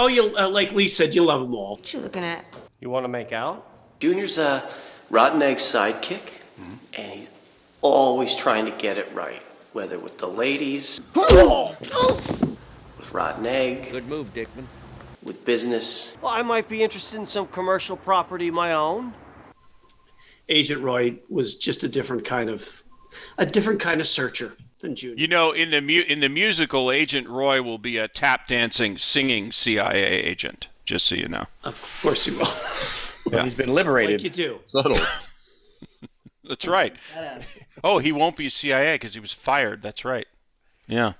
you like Lee said, you love them all. What you looking at? You want to make out? Junior's a Rotten Egg's sidekick, and he's always trying to get it right, whether with the ladies, with Rotten Egg. Good move, Dickman. with business. Well, I might be interested in some commercial property of my own. Agent Roy was just a different kind of searcher than Junior. You know, in the musical, Agent Roy will be a tap dancing, singing CIA agent. Just so you know. Of course he will. Yeah. He's been liberated. Like you do. Subtle. That's right. Oh, he won't be CIA because he was fired. That's right. Yeah.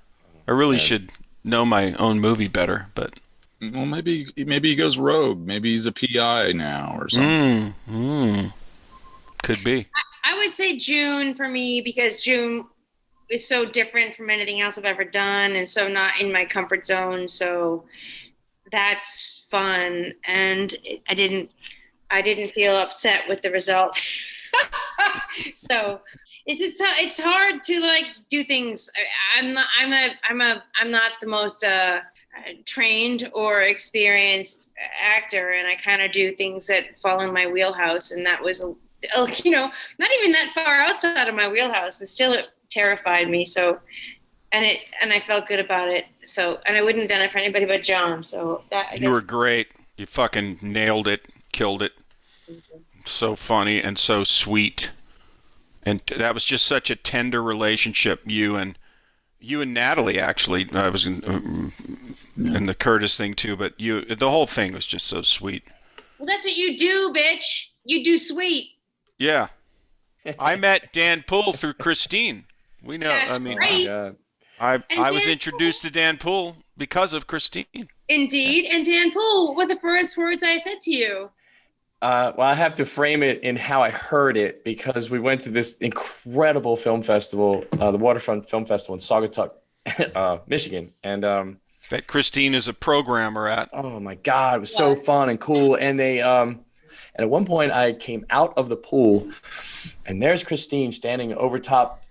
I really should know my own movie better, but. Well, maybe he goes rogue. Maybe he's a PI now or something. Could be. I would say June for me, because June is so different from anything else I've ever done, and so not in my comfort zone. So that's fun, and I didn't feel upset with the result. So it's hard to like do things. I'm not the most trained or experienced actor, and I kind of do things that fall in my wheelhouse, and that was not even that far outside of my wheelhouse, and still it terrified me. So and I felt good about it. So, and I wouldn't have done it for anybody but John. So You were great. You fucking nailed it, killed it. So funny and so sweet. And that was just such a tender relationship, you and Natalie, actually. I was in the Curtis thing too, but the whole thing was just so sweet. Well, that's what you do, bitch. You do sweet. Yeah. I met Dan Poole through Christine. We know. That's right. I was introduced to Dan Poole because of Christine. Indeed. And Dan Poole, what were the first words I said to you? Well, I have to frame it in how I heard because we went to this incredible film festival, the Waterfront Film Festival in Saugatuck, Michigan. And that Christine is a programmer at. Oh, my God. It was so fun and cool. And they and at one point, I came out of the pool, and there's Christine standing over top.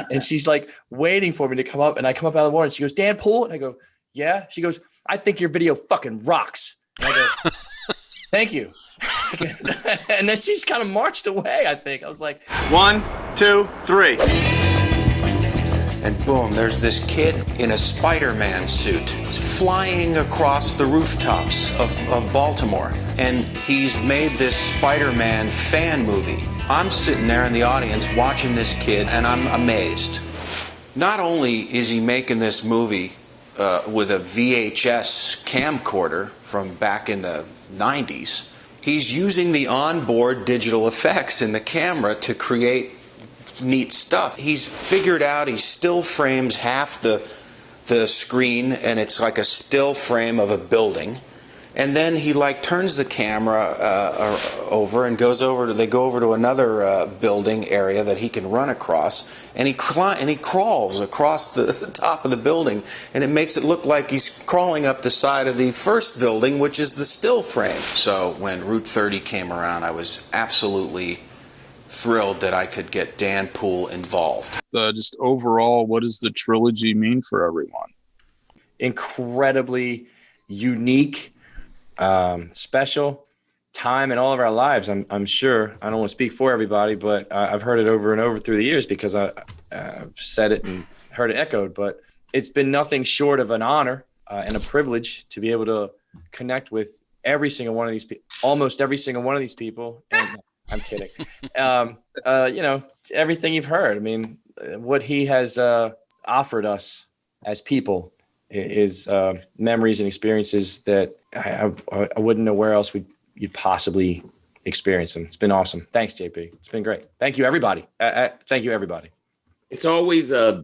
And she's like waiting for me to come up. And I come up out of the water, and she goes, Dan Poole? And I go, yeah. She goes, I think your video fucking rocks. And I go, thank you. And then she's kind of marched away, I think. I was like, 1, 2, 3. And boom, there's this kid in a Spider-Man suit flying across the rooftops of Baltimore. And he's made this Spider-Man fan movie. I'm sitting there in the audience watching this kid, and I'm amazed. Not only is he making this movie with a VHS camcorder from back in the 90s, he's using the onboard digital effects in the camera to create neat stuff. He's figured out he still frames half the screen, and it's like a still frame of a building. And then he like turns the camera over and they go over to another building area that he can run across, and he crawls across the top of the building, and it makes it look like he's crawling up the side of the first building, which is the still frame. So when Route 30 came around, I was absolutely thrilled that I could get Dan Poole involved. Just overall, what does the trilogy mean for everyone? Incredibly unique. Special time in all of our lives. I'm sure. I don't want to speak for everybody, but I've heard it over and over through the years because I've said it and heard it echoed. But it's been nothing short of an honor and a privilege to be able to connect with every single one of these people, almost every single one of these people. And I'm kidding. Everything you've heard. I mean, what he has offered us as people is memories and experiences that I wouldn't know where else you'd possibly experience them. It's been awesome. Thanks, JP. It's been great. Thank you, everybody. Thank you, everybody. It's always a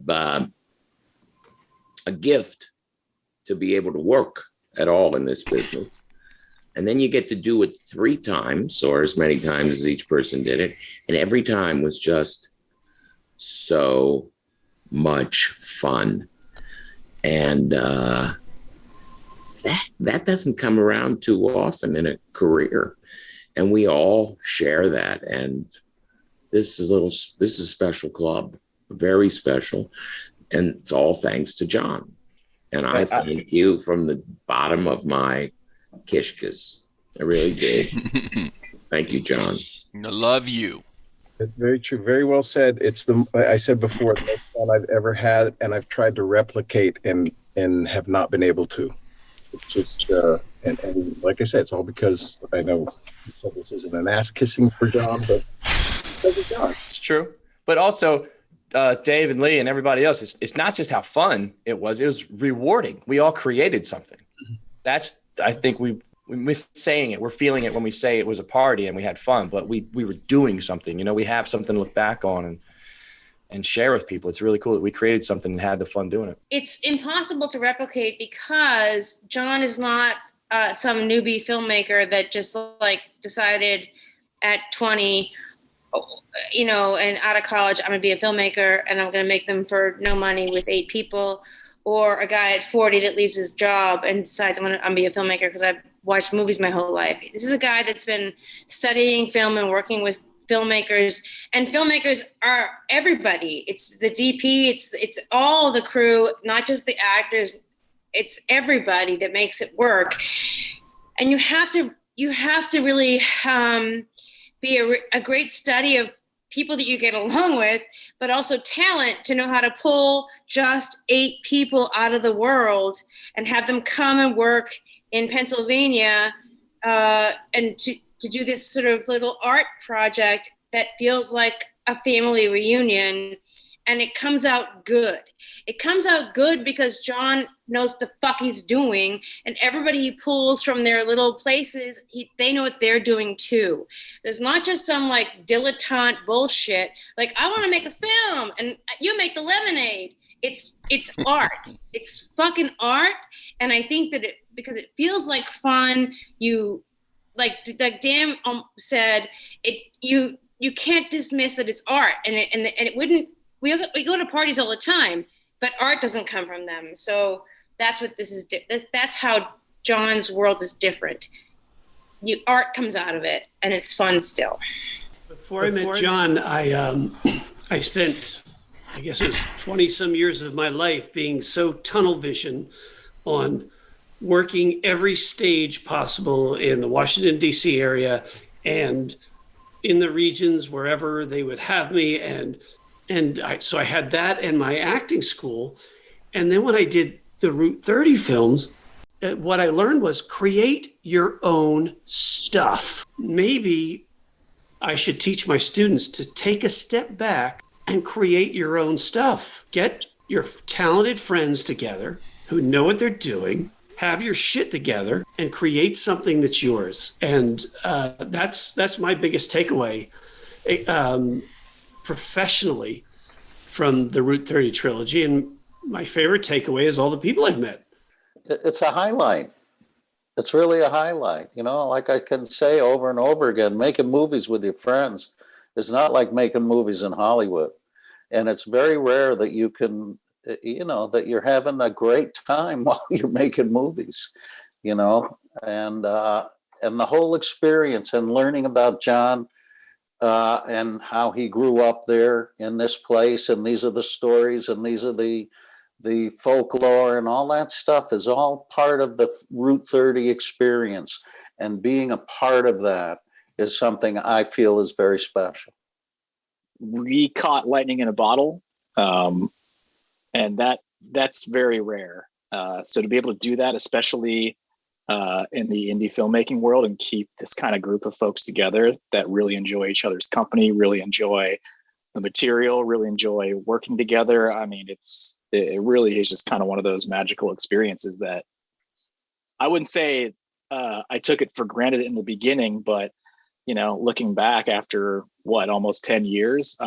gift to be able to work at all in this business. And then you get to do it 3 times or as many times as each person did it. And every time was just so much fun. And that doesn't come around too often in a career, and we all share that. And this is a special club, very special, and it's all thanks to John. And I thank you from the bottom of my kishkas. I really did. Thank you, John. I love you. It's very true. Very well said. I said before, the most fun I've ever had, and I've tried to replicate and have not been able to. It's just And like I said, it's all because I know you said this isn't an ass kissing for John, but because of John. It's true. But also, Dave and Lee and everybody else, it's not just how fun it was rewarding. We all created something. That's, I think we miss saying it. We're feeling it when we say it was a party and we had fun, but we were doing something. You know, we have something to look back on and share with people. It's really cool that we created something and had the fun doing it. It's impossible to replicate because John is not some newbie filmmaker that just like decided at 20, you know, and out of college, I'm going to be a filmmaker and I'm going to make them for no money with 8 people. Or a guy at 40 that leaves his job and decides I'm going to be a filmmaker because I've watched movies my whole life. This is a guy that's been studying film and working with filmmakers, and filmmakers are everybody. It's the DP, it's all the crew, not just the actors. It's everybody that makes it work. And you have to really be a great study of people that you get along with, but also talent to know how to pull just 8 people out of the world and have them come and work in Pennsylvania and to do this sort of little art project that feels like a family reunion. And it comes out good. It comes out good because John knows the fuck he's doing, and everybody he pulls from their little places, they know what they're doing too. There's not just some like dilettante bullshit, like I want to make a film and you make the lemonade. It's art. It's fucking art. And I think that because it feels like fun, you like Dan said, you can't dismiss that it's art, and it wouldn't. We go to parties all the time, but art doesn't come from them. So that's what this is. That's how John's world is different. Art comes out of it, and it's fun still. Before I met John, I spent, I guess it was 20 some years of my life being so tunnel vision on working every stage possible in the Washington, D.C. area and in the regions wherever they would have me. So I had that and my acting school. And then when I did the Route 30 films, what I learned was create your own stuff. Maybe I should teach my students to take a step back and create your own stuff. Get your talented friends together who know what they're doing, have your shit together, and create something that's yours. And that's my biggest takeaway professionally from the Route 30 trilogy. And my favorite takeaway is all the people I've met. It's a highlight. It's really a highlight. You know, like I can say over and over again, making movies with your friends is not like making movies in Hollywood. And it's very rare that you can, you know, that you're having a great time while you're making movies, you know, and the whole experience and learning about John and how he grew up there in this place, and these are the stories, and these are the folklore, and all that stuff is all part of the Route 30 experience. And being a part of that is something I feel is very special. We caught lightning in a bottle, and that's very rare. So to be able to do that, especially in the indie filmmaking world, and keep this kind of group of folks together that really enjoy each other's company, really enjoy the material, really enjoy working together. I mean, it really is just kind of one of those magical experiences that I wouldn't say I took it for granted in the beginning, but you know, looking back after almost 10 years,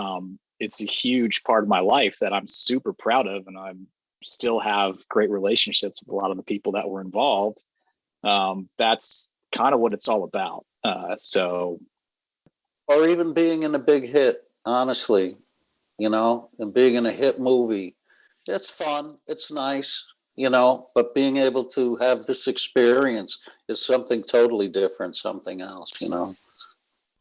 it's a huge part of my life that I'm super proud of, and I'm still have great relationships with a lot of the people that were involved. That's kind of what it's all about. Or even being in a big hit, honestly, you know, and being in a hit movie, it's fun, it's nice, you know, but being able to have this experience is something totally different, something else, you know.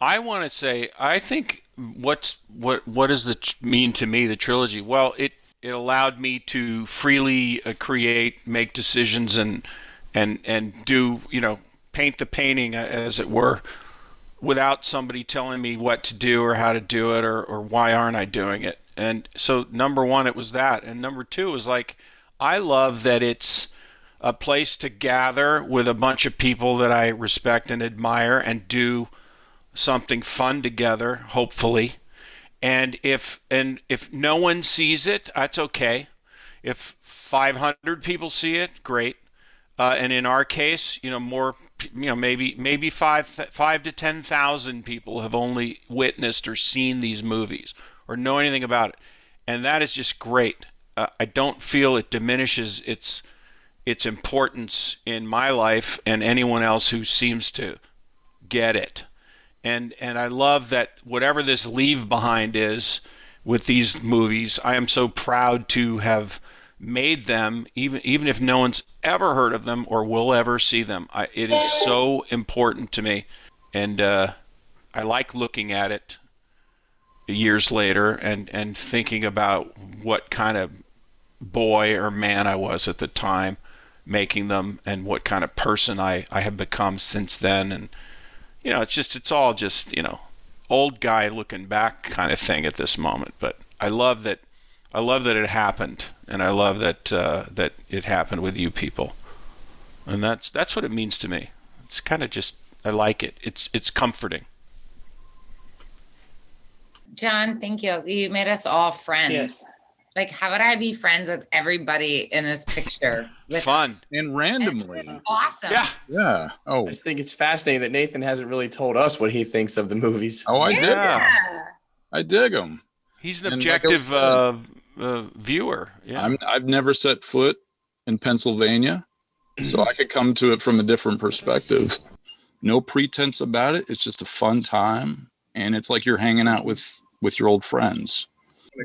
I want to say, I think what does mean to me, the trilogy? Well, it allowed me to freely create, make decisions, and do, you know, paint the painting, as it were, without somebody telling me what to do or how to do it or why aren't I doing it. And so number one, it was that. And number two was like, I love that it's a place to gather with a bunch of people that I respect and admire and do something fun together, hopefully. And if no one sees it, that's okay. If 500 people see it, great. And in our case, more, maybe 5 to 10,000 people have only witnessed or seen these movies or know anything about it, and that is just great. I don't feel it diminishes its importance in my life and anyone else who seems to get it. And I love that whatever this leave behind is with these movies, I am so proud to have made them, even if no one's ever heard of them or will ever see them. It is so important to me, and I like looking at it years later and thinking about what kind of boy or man I was at the time making them, and what kind of person I have become since then. And it's all just old guy looking back kind of thing at this moment. But I love that it happened, and I love that that it happened with you people, and that's what it means to me. It's kind of just, I like it. It's comforting. John, thank you. You made us all friends. Yes. Like, how would I be friends with everybody in this picture? Fun and randomly. Awesome. Yeah. Oh, I just think it's fascinating that Nathan hasn't really told us what he thinks of the movies. Oh, I dig them. I dig them. He's an objective viewer. Yeah. I've never set foot in Pennsylvania, so I could come to it from a different perspective. No pretense about it. It's just a fun time, and it's like you're hanging out with your old friends.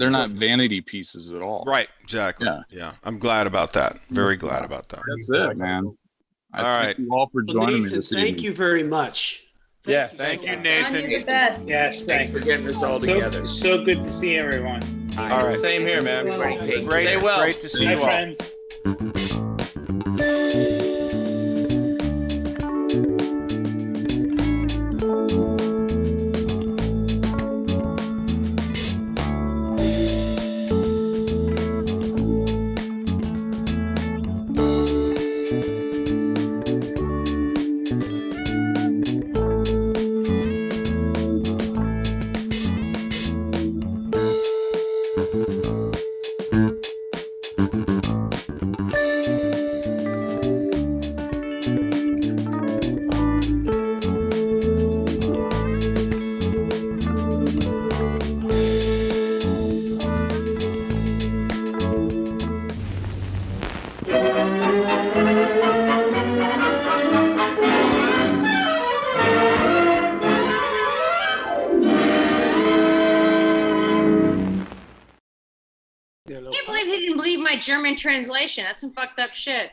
They're not vanity pieces at all. Right, exactly. Yeah. I'm glad about that. Very glad about that. That's it, man. All right. Thank you all for joining me this evening. Thank you very much. Thank you, Nathan. You're the best. Yes, thanks for getting us all together. So good to see everyone. All right. Same here, man. Great Stay well. Great to see Bye, you all. friends. I can't believe he didn't believe my German translation. That's some fucked up shit.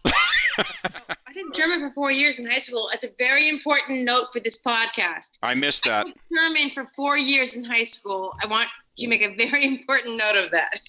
I did German for 4 years in high school. That's a very important note for this podcast. I missed that. I did German for 4 years in high school. I want you to make a very important note of that.